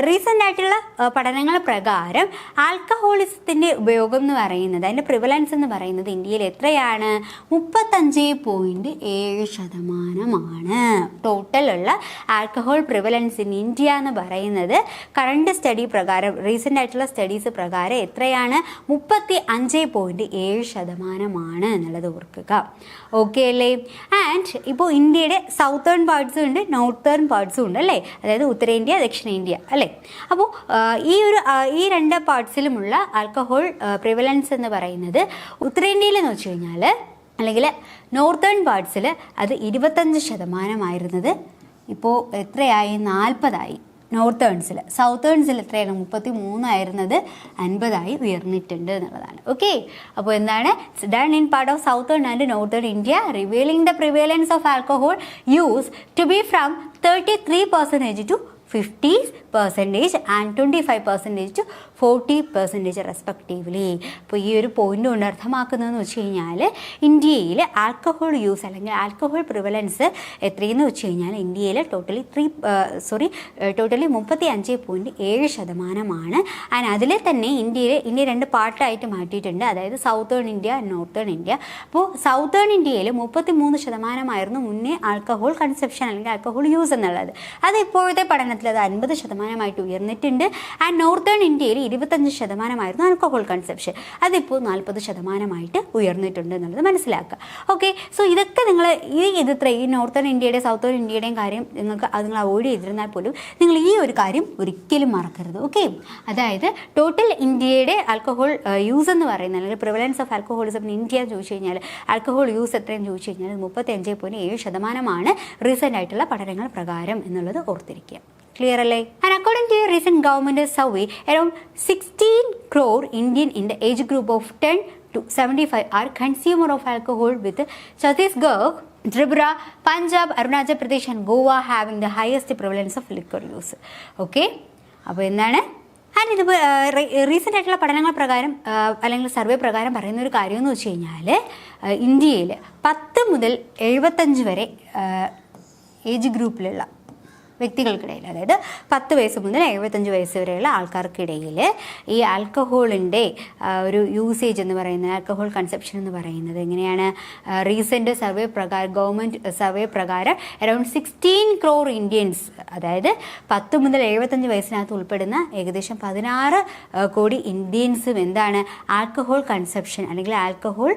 recent ആയിട്ടുള്ള പഠനങ്ങൾ പ്രകാരം ആൽക്കഹോളിസത്തിൻ്റെ ഉപയോഗം എന്ന് പറയുന്നത്, അതിൻ്റെ prevalence എന്ന് പറയുന്നത് ഇന്ത്യയിൽ എത്രയാണ്? 35.7%. ടോട്ടലുള്ള ആൽക്കഹോൾ പ്രിവലൻസ് ഇൻ ഇന്ത്യ എന്ന് പറയുന്നത് കറണ്ട് സ്റ്റഡി പ്രകാരം, റീസെൻ്റ് ആയിട്ടുള്ള സ്റ്റഡീസ് പ്രകാരം എത്രയാണ്? 35.7% എന്നുള്ളത് ഓർക്കുക. ഓക്കെ അല്ലേ? ആൻഡ് ഇപ്പോൾ ഇന്ത്യയുടെ സൗത്തേൺ പാർട്സും ഉണ്ട്, നോർത്തേൺ പാർട്സും ഉണ്ട് അല്ലേ? അതായത് ഉത്തരേന്ത്യ, ദക്ഷിണേന്ത്യ അല്ലേ? അപ്പോൾ ഈ രണ്ട് പാർട്സിലുമുള്ള ആൽക്കഹോൾ പ്രിവലൻസ് എന്ന് പറയുന്നത് ഉത്തരേന്ത്യയിലെന്ന് വെച്ച് കഴിഞ്ഞാൽ, അല്ലെങ്കിൽ നോർത്തേൺ പാർട്സിൽ അത് 25% ഇപ്പോൾ എത്രയായി? 40 നോർത്തേൺസിൽ. സൗത്തേൺസിൽ എത്രയാണ്? 33 50 ഉയർന്നിട്ടുണ്ട് എന്നുള്ളതാണ്. ഓക്കെ, അപ്പോൾ എന്താണ്? Done in part of southern and northern India, revealing the prevalence of alcohol use to be from 33% to 50% and 25% to 40% respectively. അപ്പോൾ ഈ ഒരു പോയിന്റ് കൊണ്ട് അർത്ഥമാക്കുന്നതെന്ന് വെച്ച് കഴിഞ്ഞാൽ ഇന്ത്യയിൽ ആൽക്കഹോൾ യൂസ് അല്ലെങ്കിൽ ആൽക്കഹോൾ പ്രിവലൻസ് എത്രയെന്ന് വെച്ച് കഴിഞ്ഞാൽ ഇന്ത്യയിൽ ടോട്ടലി 35.7%. ആൻഡ് അതിൽ തന്നെ ഇന്ത്യ രണ്ട് പാർട്ടായിട്ട് മാറ്റിയിട്ടുണ്ട്, അതായത് സൗത്തേൺ ഇന്ത്യ, നോർത്തേൺ ഇന്ത്യ. അപ്പോൾ സൗത്തേൺ ഇന്ത്യയിൽ 33% മുന്നേ ആൽക്കഹോൾ കൺസപ്ഷൻ അല്ലെങ്കിൽ ആൽക്കഹോൾ യൂസ് എന്നുള്ളത്. അത് ഇപ്പോഴത്തെ പഠനത്തിൽ അത് 50% ഉയർന്നിട്ടുണ്ട്. ആൻഡ് നോർത്തേൺ ഇന്ത്യയിൽ 25% ആൽക്കഹോൾ കൺസപ്ഷൻ, അതിപ്പോൾ 40% ഉയർന്നിട്ടുണ്ട് എന്നുള്ളത് മനസ്സിലാക്കുക. ഓക്കെ, സോ ഇതൊക്കെ നിങ്ങൾ ഈ നോർത്തേൺ ഇന്ത്യയുടെ സൗത്തേൺ ഇന്ത്യയുടെയും കാര്യം നിങ്ങൾ അവോയ്ഡ് ചെയ്തിരുന്നാൽ പോലും നിങ്ങൾ ഈ ഒരു കാര്യം ഒരിക്കലും മറക്കരുത്. ഓക്കെ, അതായത് ടോട്ടൽ ഇന്ത്യയുടെ ആൽക്കഹോൾ യൂസ് എന്ന് പറയുന്നത്, അല്ലെങ്കിൽ prevalence of alcoholism in India എന്ന് ചോദിച്ചു കഴിഞ്ഞാൽ ആൽക്കഹോൾ യൂസ് എത്രയെന്ന് ചോദിച്ചു കഴിഞ്ഞാൽ 35.7% റീസെൻ്റ് ആയിട്ടുള്ള പഠനങ്ങൾ പ്രകാരം എന്നുള്ളത് ഓർത്തിരിക്കുക. Clear അല്ലേ? And according to a recent government survey, around 16 crore Indian in the age group of 10 to 75 are consumer of alcohol, with Chhattisgarh, Tripura, Punjab, Arunachal Pradesh and Goa having the highest prevalence of liquor use. Okay, അപ്പോൾ എന്താണ്? And ഇത് recent ആയിട്ടുള്ള പഠനങ്ങൾ പ്രകാരം അല്ലെങ്കിൽ survey പ്രകാരം പറയുന്ന ഒരു കാര്യം എന്ന് വെച്ച് കഴിഞ്ഞാൽ ഇന്ത്യയിൽ 10 മുതൽ 75 വരെ ഏജ് ഗ്രൂപ്പിലുള്ള വ്യക്തികൾക്കിടയിൽ, അതായത് 10 വയസ്സ് മുതൽ 75 വയസ്സ് വരെയുള്ള ആൾക്കാർക്കിടയിൽ ഈ ആൽക്കഹോളിൻ്റെ ഒരു യൂസേജ് എന്ന് പറയുന്നത്, ആൽക്കഹോൾ കൺസപ്ഷൻ എന്ന് പറയുന്നത് എങ്ങനെയാണ്? റീസെൻ്റ് സർവേ പ്രകാരം, ഗവൺമെൻറ് സർവേ പ്രകാരം അറൗണ്ട് 16 crore ഇന്ത്യൻസ്, അതായത് 10 മുതൽ 75 വയസ്സിനകത്ത് ഉൾപ്പെടുന്ന ഏകദേശം 16 കോടി ഇന്ത്യൻസും എന്താണ്? ആൽക്കഹോൾ കൺസപ്ഷൻ അല്ലെങ്കിൽ ആൽക്കഹോൾ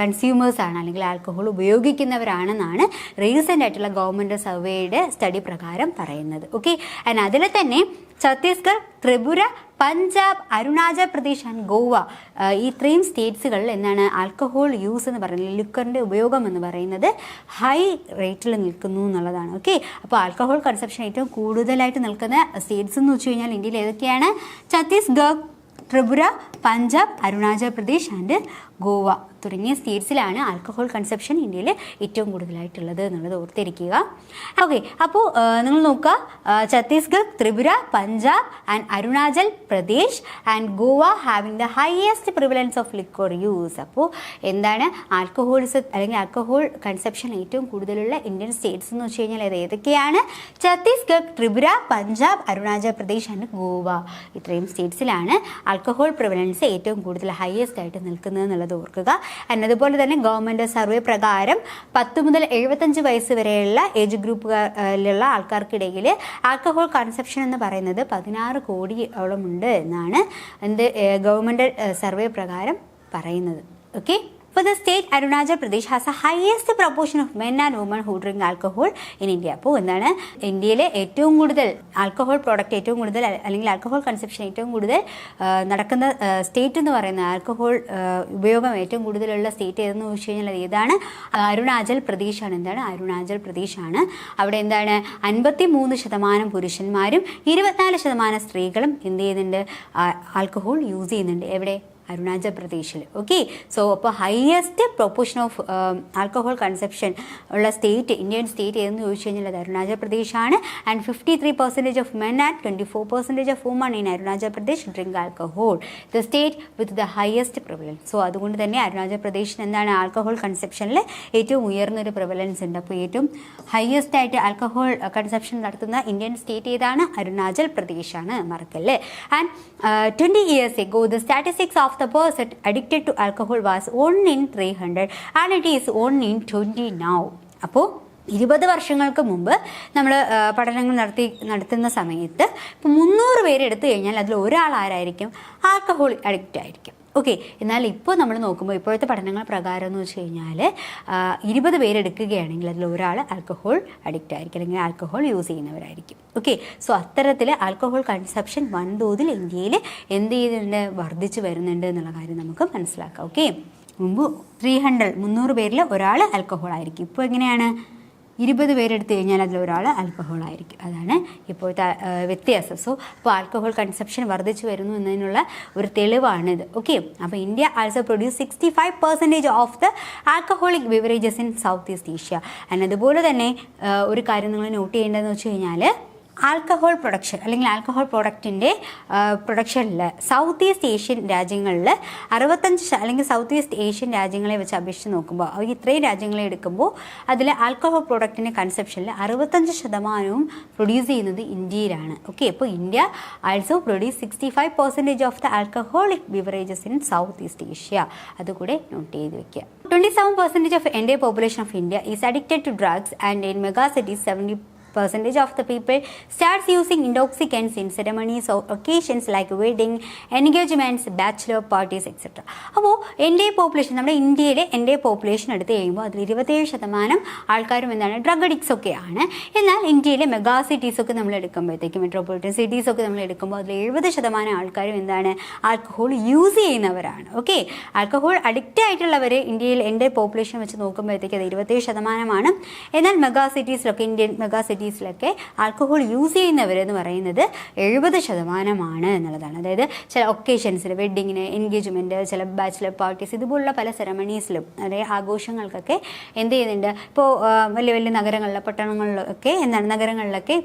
കൺസ്യൂമേഴ്സ് ആണ്, അല്ലെങ്കിൽ ആൽക്കഹോൾ ഉപയോഗിക്കുന്നവരാണെന്നാണ് റീസെൻ്റ് ആയിട്ടുള്ള ഗവൺമെൻറ് സർവേയുടെ സ്റ്റഡി പ്രകാരം പറയുന്നത്. ഓക്കെ, ആൻഡ് അതിൽ തന്നെ ഛത്തീസ്ഗഡ്, ത്രിപുര, പഞ്ചാബ്, അരുണാചൽ പ്രദേശ് ആൻഡ് ഗോവ, ഈ 3 സ്റ്റേറ്റ്സുകളിൽ എന്താണ് ആൽക്കഹോൾ യൂസ് എന്ന് പറയുന്നത്, ലിക്കറിൻ്റെ ഉപയോഗം എന്ന് പറയുന്നത് ഹൈ റേറ്റിൽ നിൽക്കുന്നു എന്നുള്ളതാണ്. ഓക്കെ, അപ്പോൾ ആൽക്കഹോൾ കൺസപ്ഷൻ ഏറ്റവും കൂടുതലായിട്ട് നിൽക്കുന്ന സ്റ്റേറ്റ്സ് എന്ന് വെച്ച് കഴിഞ്ഞാൽ ഇന്ത്യയിൽ ഏതൊക്കെയാണ്? ഛത്തീസ്ഗഡ്, ത്രിപുര, പഞ്ചാബ്, അരുണാചൽ പ്രദേശ് ആൻഡ് ഗോവ തുടങ്ങിയ സ്റ്റേറ്റ്സിലാണ് ആൽക്കഹോൾ കൺസപ്ഷൻ ഇന്ത്യയിൽ ഏറ്റവും കൂടുതലായിട്ടുള്ളത് എന്നുള്ളത് ഓർത്തിരിക്കുക. ഓക്കെ, അപ്പോൾ നിങ്ങൾ നോക്കുക, Chhattisgarh, Tripura, Punjab and Arunachal Pradesh and Goa having the highest prevalence of liquor use. അപ്പോൾ എന്താണ് ആൽക്കഹോളിസം അല്ലെങ്കിൽ ആൽക്കഹോൾ കൺസപ്ഷൻ ഏറ്റവും കൂടുതലുള്ള ഇന്ത്യൻ സ്റ്റേറ്റ്സ് എന്ന് വെച്ച് കഴിഞ്ഞാൽ ഏതൊക്കെയാണ്? ഛത്തീസ്ഗഡ്, ത്രിപുര, പഞ്ചാബ്, അരുണാചൽ പ്രദേശ് ആൻഡ് ഗോവ. ഇത്രയും സ്റ്റേറ്റ്സിലാണ് ആൽക്കഹോൾ പ്രിവലൻസ് ഏറ്റവും കൂടുതൽ ഹയസ്റ്റ് ആയിട്ട് നിൽക്കുന്നത് എന്നുള്ളത് ഓർക്കുക. അതുപോലെ തന്നെ ഗവൺമെൻറ് സർവേ പ്രകാരം 10 മുതൽ 75 വയസ്സ് വരെയുള്ള ഏജ് ഗ്രൂപ്പിലുള്ള ആൾക്കാർക്കിടയിൽ ആൽക്കഹോൾ കൺസപ്ഷൻ എന്ന് പറയുന്നത് 16 കോടിയോളം ഉണ്ട് എന്നാണ് ഗവൺമെൻറ് സർവേ പ്രകാരം പറയുന്നത്. Okay, For the state, Arunachal Pradesh has the highest proportion of men and women who drink alcohol in India. അപ്പോൾ എന്താണ് ഇന്ത്യയിലെ ഏറ്റവും കൂടുതൽ ആൽക്കഹോൾ പ്രോഡക്റ്റ് ഏറ്റവും കൂടുതൽ അല്ലെങ്കിൽ ആൽക്കഹോൾ കൺസപ്ഷൻ ഏറ്റവും കൂടുതൽ നടക്കുന്ന സ്റ്റേറ്റ് എന്ന് പറയുന്നത്, ആൽക്കഹോൾ ഉപയോഗം ഏറ്റവും കൂടുതലുള്ള സ്റ്റേറ്റ് ഏതെന്ന് ചോദിച്ചു കഴിഞ്ഞാൽ ഏതാണ്? അരുണാചൽ പ്രദേശാണ്. എന്താണ്? അരുണാചൽ പ്രദേശാണ്. അവിടെ എന്താണ് 53% പുരുഷന്മാരും 24% സ്ത്രീകളും എന്ത് ചെയ്യുന്നുണ്ട്? ആൽക്കഹോൾ യൂസ് ചെയ്യുന്നുണ്ട്. എവിടെ? അരുണാചൽ പ്രദേശിൽ. ഓക്കെ, സോ അപ്പോൾ highest proportion of alcohol consumption ഉള്ള സ്റ്റേറ്റ്, ഇന്ത്യൻ സ്റ്റേറ്റ് ഏതെന്ന് ചോദിച്ചു കഴിഞ്ഞാൽ അത് അരുണാചൽ പ്രദേശാണ്. And 53% of men and 24% of women in Arunachal Pradesh drink alcohol, the state with the highest prevalence. So അതുകൊണ്ട് തന്നെ അരുണാചൽ പ്രദേശിന് എന്താണ് ആൽക്കഹോൾ കൺസപ്ഷനിൽ ഏറ്റവും ഉയർന്നൊരു പ്രിവലൻസ് ഉണ്ട്. അപ്പോൾ ഏറ്റവും ഹയസ്റ്റ് ആയിട്ട് ആൽക്കഹോൾ കൺസപ്ഷൻ നടത്തുന്ന ഇന്ത്യൻ സ്റ്റേറ്റ് ഏതാണ്? അരുണാചൽ പ്രദേശാണ്, മറക്കല്ലേ. And 20 years ago, the statistics of the person addicted to alcohol was 1 in 300 and it is 1 in 20 now. അപ്പോൾ 20 വർഷങ്ങൾക്ക് മുമ്പ് നമ്മൾ പഠനങ്ങൾ നടത്തുന്ന സമയത്ത് ഇപ്പോൾ 300 പേര് എടുത്തു കഴിഞ്ഞാൽ അതിൽ ഒരാൾ ആരായിരിക്കും? ആൽക്കഹോൾ അഡിക്റ്റ് ആയിരിക്കും. ഓക്കെ, എന്നാൽ ഇപ്പോൾ നമ്മൾ നോക്കുമ്പോൾ ഇപ്പോഴത്തെ പഠനങ്ങൾ പ്രകാരം എന്ന് വെച്ച് കഴിഞ്ഞാൽ 20 പേരെടുക്കുകയാണെങ്കിൽ അതിൽ ഒരാൾ ആൽക്കഹോൾ അഡിക്റ്റ് ആയിരിക്കും, അല്ലെങ്കിൽ ആൽക്കഹോൾ യൂസ് ചെയ്യുന്നവരായിരിക്കും. ഓക്കെ, സോ അത്തരത്തിൽ ആൽക്കഹോൾ കൺസപ്ഷൻ വൻതോതിൽ ഇന്ത്യയിൽ എന്ത് ചെയ്യുന്നുണ്ട്? വർദ്ധിച്ചു വരുന്നുണ്ട് എന്നുള്ള കാര്യം നമുക്ക് മനസ്സിലാക്കാം. ഓക്കെ, മുമ്പ് 300 പേരിൽ ഒരാൾ ആൽക്കഹോൾ ആയിരിക്കും. ഇപ്പോൾ എങ്ങനെയാണ്? 20 പേരെടുത്ത് കഴിഞ്ഞാൽ അതിലൊരാൾ ആൽക്കഹോൾ ആയിരിക്കും. അതാണ് ഇപ്പോഴത്തെ വ്യത്യാസം. സോ അപ്പോൾ ആൽക്കഹോൾ കൺസപ്ഷൻ വർദ്ധിച്ചു വരുന്നു എന്നതിനുള്ള ഒരു തെളിവാണിത്. ഓക്കെ, അപ്പോൾ India also produce 65% of the alcoholic beverages in south east Asia. അതുപോലെ തന്നെ ഒരു കാര്യം നിങ്ങൾ നോട്ട് ചെയ്യേണ്ടതെന്ന് വെച്ച് കഴിഞ്ഞാൽ ആൽക്കഹോൾ പ്രൊഡക്ഷൻ അല്ലെങ്കിൽ ആൽക്കഹോൾ പ്രോഡക്റ്റിൻ്റെ പ്രൊഡക്ഷനിൽ സൗത്ത് ഈസ്റ്റ് ഏഷ്യൻ രാജ്യങ്ങളിൽ 65 അല്ലെങ്കിൽ സൗത്ത് ഈസ്റ്റ് ഏഷ്യൻ രാജ്യങ്ങളെ വെച്ച് അപേക്ഷിച്ച് നോക്കുമ്പോൾ ഇത്രയും രാജ്യങ്ങളെ എടുക്കുമ്പോൾ അതിൽ ആൽക്കഹോൾ പ്രോഡക്റ്റിൻ്റെ കൺസപ്ഷനിൽ 65% പ്രൊഡ്യൂസ് ചെയ്യുന്നത് ഇന്ത്യയിലാണ്. ഓക്കെ, അപ്പോൾ India also produce 65% of the alcoholic beverages in south east Asia. അതുകൂടെ നോട്ട് ചെയ്ത് വെക്കുക. 27% of entire population of India is addicted to drugs, and in megacities 70% of the people starts using intoxicants in ceremonies or occasions like wedding, engagements, bachelor parties, etc. അപ്പോൾ എൻ്റെ population, നമ്മുടെ ഇന്ത്യയിലെ എൻ്റെ population എടുത്ത് കഴിയുമ്പോൾ അതിൽ 27% ആൾക്കാരും എന്താണ് ഡ്രഗ് അഡിക്ട്സ് ഒക്കെയാണ്. എന്നാൽ ഇന്ത്യയിലെ മെഗാ സിറ്റീസൊക്കെ നമ്മൾ എടുക്കുമ്പോഴത്തേക്കും, മെട്രോപൊളിറ്റൻ സിറ്റീസൊക്കെ നമ്മൾ എടുക്കുമ്പോൾ അതിൽ 70% ആൾക്കാരും എന്താണ് ആൽക്കഹോൾ യൂസ് ചെയ്യുന്നവരാണ്. ഓക്കെ, ആൽക്കഹോൾ അഡിക്റ്റ് ആയിട്ടുള്ളവർ ഇന്ത്യയിൽ എൻ്റെ പോപ്പുലേഷൻ വെച്ച് നോക്കുമ്പോഴത്തേക്ക് അത് 27%. എന്നാൽ മെഗാ സിറ്റീസിലൊക്കെ, ഇന്ത്യൻ മെഗാ സിറ്റീസിലൊക്കെ ആൽക്കഹോൾ യൂസ് ചെയ്യുന്നവരെന്ന് പറയുന്നത് 70% എന്നുള്ളതാണ്. അതായത് ചില ഒക്കേഷൻസിൽ, വെഡ്ഡിങ്ങിന്, എൻഗേജ്മെൻറ്റ്, ചില ബാച്ചിലർ പാർട്ടീസ്, ഇതുപോലുള്ള പല സെറമണീസിലും, അതായത് ആഘോഷങ്ങൾക്കൊക്കെ എന്ത് ചെയ്യുന്നുണ്ട്? ഇപ്പോൾ വലിയ വലിയ നഗരങ്ങളിലെ, പട്ടണങ്ങളിലൊക്കെ എന്താണ് നഗരങ്ങളിലൊക്കെ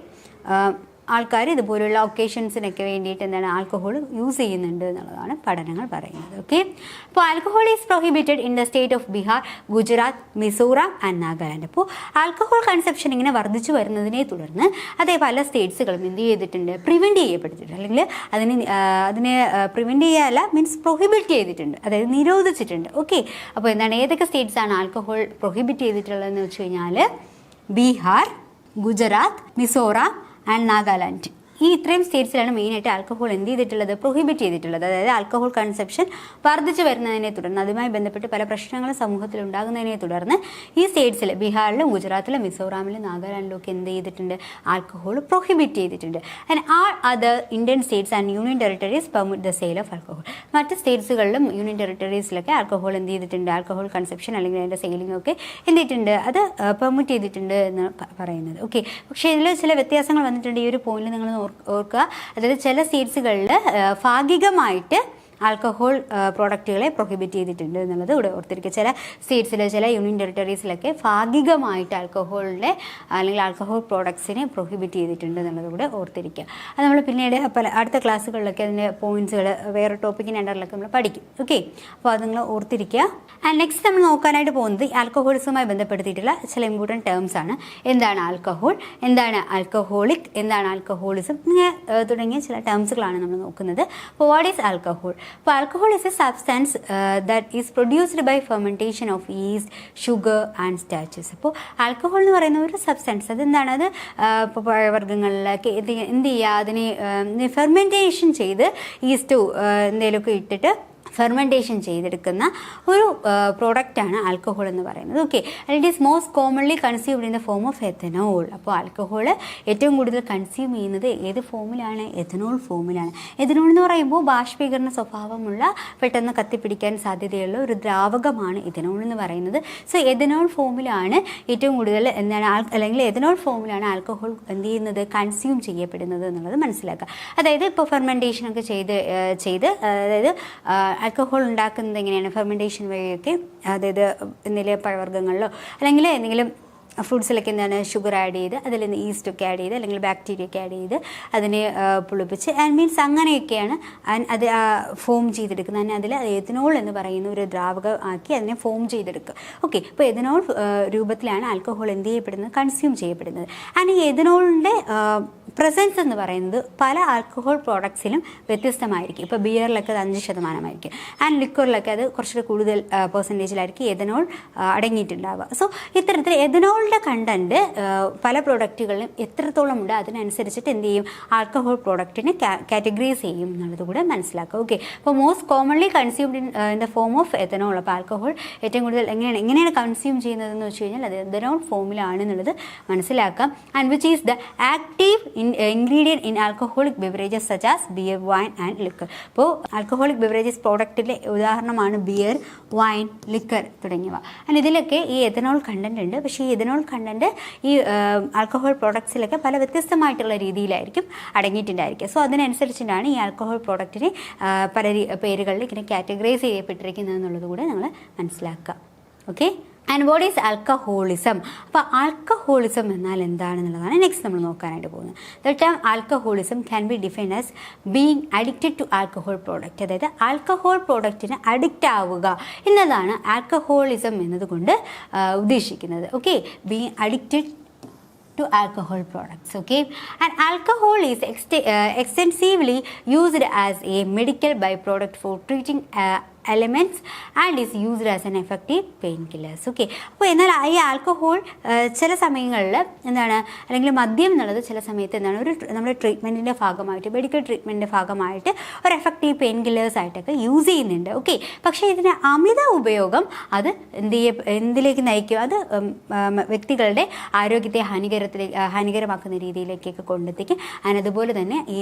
ആൾക്കാർ ഇതുപോലുള്ള ഒക്കേഷൻസിനൊക്കെ വേണ്ടിയിട്ട് എന്താണ് ആൽക്കഹോൾ യൂസ് ചെയ്യുന്നുണ്ട് എന്നുള്ളതാണ് പഠനങ്ങൾ പറയുന്നത്. ഓക്കെ, അപ്പോൾ alcohol is prohibited in the state of Bihar, Gujarat, Mizoram and Nagaland. അപ്പോൾ ആൽക്കഹോൾ കൺസപ്ഷൻ ഇങ്ങനെ വർദ്ധിച്ചു വരുന്നതിനെ തുടർന്ന് അതേ പല സ്റ്റേറ്റ്സുകളും എന്ത് ചെയ്തിട്ടുണ്ട്, പ്രിവെൻറ്റ് ചെയ്യപ്പെട്ടിട്ടുണ്ട്, അല്ലെങ്കിൽ അതിനെ പ്രിവെൻറ്റ് ചെയ്യാല്ല മീൻസ് പ്രൊഹിബിറ്റ് ചെയ്തിട്ടുണ്ട്, അതായത് നിരോധിച്ചിട്ടുണ്ട്. ഓക്കെ, അപ്പോൾ എന്താണ് ഏതൊക്കെ സ്റ്റേറ്റ്സ് ആണ് ആൽക്കഹോൾ പ്രൊഹിബിറ്റ് ചെയ്തിട്ടുള്ളതെന്ന് വെച്ച് കഴിഞ്ഞാൽ ബീഹാർ, ഗുജറാത്ത്, മിസോറാം ആൻഡ് നാഗാലാൻഡ്. ഈ ഇത്രയും സ്റ്റേറ്റ്സിലാണ് മെയിനായിട്ട് ആൽക്കഹോൾ എന്ത് ചെയ്തിട്ടുള്ളത്, പ്രൊഹിബിറ്റ് ചെയ്തിട്ടുള്ളത്. അതായത് ആൽക്കഹോൾ കൺസപ്ഷൻ വർദ്ധിച്ചു വരുന്നതിനെ തുടർന്ന് അതുമായി ബന്ധപ്പെട്ട് പല പ്രശ്നങ്ങളും സമൂഹത്തിൽ ഉണ്ടാകുന്നതിനെ തുടർന്ന് ഈ സ്റ്റേറ്റ്സിൽ ബീഹാറിലും ഗുജറാത്തിലും മിസോറാമിലും നാഗാലാൻഡിലും ഒക്കെ എന്ത് ചെയ്തിട്ടുണ്ട്, ആൽക്കഹോൾ പ്രൊഹിബിറ്റ് ചെയ്തിട്ടുണ്ട്. And all other Indian States and union territories permit the sale of alcohol. മറ്റ് സ്റ്റേറ്റ്സുകളിലും യൂണിയൻ ടെറിട്ടറീസിലൊക്കെ ആൽക്കഹോൾ എന്ത് ചെയ്തിട്ടുണ്ട്, ആൽക്കഹോൾ കൺസപ്ഷൻ അല്ലെങ്കിൽ അതിൻ്റെ സെയിലിംഗ് ഒക്കെ എന്ത് ചെയ്തിട്ടുണ്ട്, അത് പെർമിറ്റ് ചെയ്തിട്ടുണ്ട് എന്ന് പറയുന്നത്. ഓക്കെ, പക്ഷേ ഇതിൽ ചില വ്യത്യാസങ്ങൾ വന്നിട്ടുണ്ട്. ഈ ഒരു പോയിന്റിൽ നിങ്ങൾ ഓർക്കുക, അതായത് ചില സ്റ്റേറ്റ്സുകളിൽ ഭാഗികമായിട്ട് ആൽക്കഹോൾ പ്രോഡക്റ്റുകളെ പ്രൊഹിബിറ്റ് ചെയ്തിട്ടുണ്ട് എന്നുള്ളത് ഇവിടെ ഓർത്തിരിക്കുക. ചില സ്റ്റേറ്റ്സിൽ, ചില യൂണിയൻ ടെറിട്ടറീസിലൊക്കെ ഭാഗികമായിട്ട് ആൽക്കഹോളിൻ്റെ അല്ലെങ്കിൽ ആൽക്കഹോൾ പ്രോഡക്ട്സിനെ പ്രൊഹിബിറ്റ് ചെയ്തിട്ടുണ്ട് എന്നുള്ളത് കൂടെ ഓർത്തിരിക്കുക. അത് നമ്മൾ പിന്നീട് അടുത്ത ക്ലാസ്സുകളിലൊക്കെ അതിൻ്റെ പോയിന്റ്സുകൾ വേറെ ടോപ്പിക്കിൻ്റെ അണ്ടറിലൊക്കെ നമ്മൾ പഠിക്കും. ഓക്കെ, അപ്പോൾ അത് നിങ്ങൾ ഓർത്തിരിക്കുക. ആൻഡ് നെക്സ്റ്റ് നമ്മൾ നോക്കാനായിട്ട് പോകുന്നത് ആൽക്കഹോളിസവുമായി ബന്ധപ്പെടുത്തിയിട്ടുള്ള ചില ഇമ്പോർട്ടൻറ്റ് ടേംസ് ആണ്. എന്താണ് ആൽക്കഹോൾ, എന്താണ് ആൽക്കഹോളിക്, എന്താണ് ആൽക്കഹോളിസം, ഇങ്ങനെ തുടങ്ങിയ ചില ടേംസുകളാണ് നമ്മൾ നോക്കുന്നത്. അപ്പോൾ വാട്ട് ഈസ് ആൽക്കഹോൾ? അപ്പോൾ alcohol is a substance that is produced by fermentation of yeast, sugar and starches. അപ്പോൾ ആൽക്കഹോൾ എന്ന് പറയുന്ന ഒരു സബ്സ്റ്റൻസ്, അതെന്താണ്, അത് ഇപ്പോൾ പഴവർഗ്ഗങ്ങളിലൊക്കെ എന്ത് ചെയ്യുക, അതിനെ ഫെർമെൻറ്റേഷൻ ചെയ്ത് ഈസ്റ്റോ എന്തെങ്കിലുമൊക്കെ ഇട്ടിട്ട് ഫെർമെൻറ്റേഷൻ ചെയ്തെടുക്കുന്ന ഒരു പ്രോഡക്റ്റാണ് ആൽക്കഹോൾ എന്ന് പറയുന്നത്. Okay, it is most commonly consumed in the form of ethanol. അപ്പോൾ ആൽക്കഹോൾ ഏറ്റവും കൂടുതൽ കൺസ്യൂം ചെയ്യുന്നത് ഏത് ഫോമിലാണ്, എഥനോൾ ഫോമിലാണ്. എഥനോൾ എന്ന് പറയുമ്പോൾ ബാഷ്പീകരണ സ്വഭാവമുള്ള, പെട്ടെന്ന് കത്തിപ്പിടിക്കാൻ സാധ്യതയുള്ള ഒരു ദ്രാവകമാണ് എഥനോൾ എന്ന് പറയുന്നത്. സോ എഥനോൾ ഫോമിലാണ് ഏറ്റവും കൂടുതൽ എന്താണ് അല്ലെങ്കിൽ എഥനോൾ ഫോമിലാണ് ആൽക്കഹോൾ എന്ത് ചെയ്യുന്നത്, കൺസ്യൂം ചെയ്യപ്പെടുന്നത് എന്നുള്ളത് മനസ്സിലാക്കുക. അതായത് ഇപ്പോൾ ഫെർമെൻറ്റേഷനൊക്കെ ചെയ്ത് അതായത് ആൽക്കഹോൾ ഉണ്ടാക്കുന്നത് എങ്ങനെയാണ്, ഫെർമെൻറ്റേഷൻ വഴിയൊക്കെ, അതായത് എന്തെങ്കിലും പഴവർഗ്ഗങ്ങളിലോ അല്ലെങ്കിൽ എന്തെങ്കിലും ഫ്രൂട്ട്സിലൊക്കെ എന്താണ് ഷുഗർ ആഡ് ചെയ്ത് അതിൽ നിന്ന് ഈസ്റ്റൊക്കെ ആഡ് ചെയ്ത് അല്ലെങ്കിൽ ബാക്ടീരിയ ഒക്കെ ആഡ് ചെയ്ത് അതിനെ പുളിപ്പിച്ച് ആൻഡ് മീൻസ് അങ്ങനെയൊക്കെയാണ് അത് ഫോം ചെയ്തെടുക്കുന്നത്. തന്നെ അതിൽ എഥനോൾ എന്ന് പറയുന്ന ഒരു ദ്രാവകം ആക്കി അതിനെ ഫോം ചെയ്തെടുക്കുക. ഓക്കെ, ഇപ്പോൾ എഥനോൾ രൂപത്തിലാണ് ആൽക്കഹോൾ എന്ത് ചെയ്യപ്പെടുന്നത്, കൺസ്യൂം ചെയ്യപ്പെടുന്നത്. ആൻഡ് ഈ എഥനോളിൻ്റെ പ്രസൻസ് എന്ന് പറയുന്നത് പല ആൽക്കഹോൾ പ്രോഡക്ട്സിലും വ്യത്യസ്തമായിരിക്കും. ഇപ്പോൾ ബിയറിലൊക്കെ അത് 5% ആൻഡ് ലിക്വറിലൊക്കെ അത് കുറച്ചുകൂടി കൂടുതൽ പെർസെൻറ്റേജിലായിരിക്കും എഥനോൾ അടങ്ങിയിട്ടുണ്ടാവുക. സോ ഇത്തരത്തിൽ എഥനോളിൻ്റെ കണ്ടൻറ്റ് പല പ്രോഡക്റ്റുകളിലും എത്രത്തോളം ഉണ്ട് അതിനനുസരിച്ചിട്ട് എന്ത് ചെയ്യും, ആൽക്കഹോൾ പ്രോഡക്റ്റിനെ കാറ്റഗറൈസ് ചെയ്യും എന്നുള്ളത് കൂടെ മനസ്സിലാക്കുക. ഓക്കെ, അപ്പോൾ most commonly consumed in the form of ethanol. അപ്പോൾ ആൽക്കഹോൾ ഏറ്റവും കൂടുതൽ എങ്ങനെയാണ് കൺസ്യൂം ചെയ്യുന്നതെന്ന് വെച്ച് കഴിഞ്ഞാൽ അത് എഥനോൾ ഫോമിലാണ് എന്നുള്ളത് മനസ്സിലാക്കാം. And which is the active ingredient in alcoholic beverages such as beer, wine and liquor. അപ്പോൾ ആൽക്കഹോളിക് ബെവറേജസ് പ്രോഡക്റ്റിലെ ഉദാഹരണമാണ് ബിയർ, വൈൻ, ലിക്കർ തുടങ്ങിയവ. ആൻഡ് ഇതിലൊക്കെ ഈ എഥനോൾ കണ്ടന്റ് ഉണ്ട്. പക്ഷേ ഈ എഥനോൾ കണ്ടന്റ് ഈ ആൽക്കഹോൾ പ്രോഡക്ട്സിലൊക്കെ പല വ്യത്യസ്തമായിട്ടുള്ള രീതിയിലായിരിക്കും അടങ്ങിയിട്ടുണ്ടായിരിക്കുക. സോ അതിനനുസരിച്ചിട്ടാണ് ഈ ആൽക്കഹോൾ പ്രോഡക്റ്റിനെ പല പേരുകളിൽ ഇങ്ങനെ കാറ്റഗറൈസ് ചെയ്യപ്പെട്ടിരിക്കുന്നത് എന്നുള്ളത് കൂടെ നമ്മൾ മനസ്സിലാക്കുക. Okay, and what is alcoholism? അപ്പോൾ ആൽക്കഹോളിസം എന്നാൽ എന്താണെന്നുള്ളതാണ് നെക്സ്റ്റ് നമ്മൾ നോക്കാനായിട്ട് പോകുന്നത്. The term alcoholism can be defined as being addicted to alcohol product. അതായത് ആൽക്കഹോൾ പ്രോഡക്റ്റിന് അഡിക്റ്റ് ആവുക എന്നതാണ് ആൽക്കഹോളിസം എന്നതുകൊണ്ട് ഉദ്ദേശിക്കുന്നത്. Okay, being addicted to alcohol products. Okay, and alcohol is extensively used as a medical byproduct for treating elements and is used as an effective painkillers. Okay, അപ്പോൾ എന്നാൽ ഈ alcohol ചില സമയങ്ങളിൽ എന്താണ്, അല്ലെങ്കിൽ മദ്യം എന്നുള്ളത് ചില സമയത്ത് എന്താണ് നമ്മുടെ ട്രീറ്റ്മെൻറ്റിൻ്റെ ഭാഗമായിട്ട്, മെഡിക്കൽ ട്രീറ്റ്മെൻറ്റിൻ്റെ ഭാഗമായിട്ട് ഒരു എഫക്റ്റീവ് പെയിൻ കില്ലേഴ്സ് ആയിട്ടൊക്കെ യൂസ് ചെയ്യുന്നുണ്ട്. ഓക്കെ, പക്ഷേ ഇതിൻ്റെ അമിത ഉപയോഗം അത് എന്തിലേക്ക് നയിക്കും, അത് വ്യക്തികളുടെ ആരോഗ്യത്തെ ഹാനികരമാക്കുന്ന രീതിയിലേക്കൊക്കെ കൊണ്ടെത്തിക്കും. അതുപോലെ തന്നെ ഈ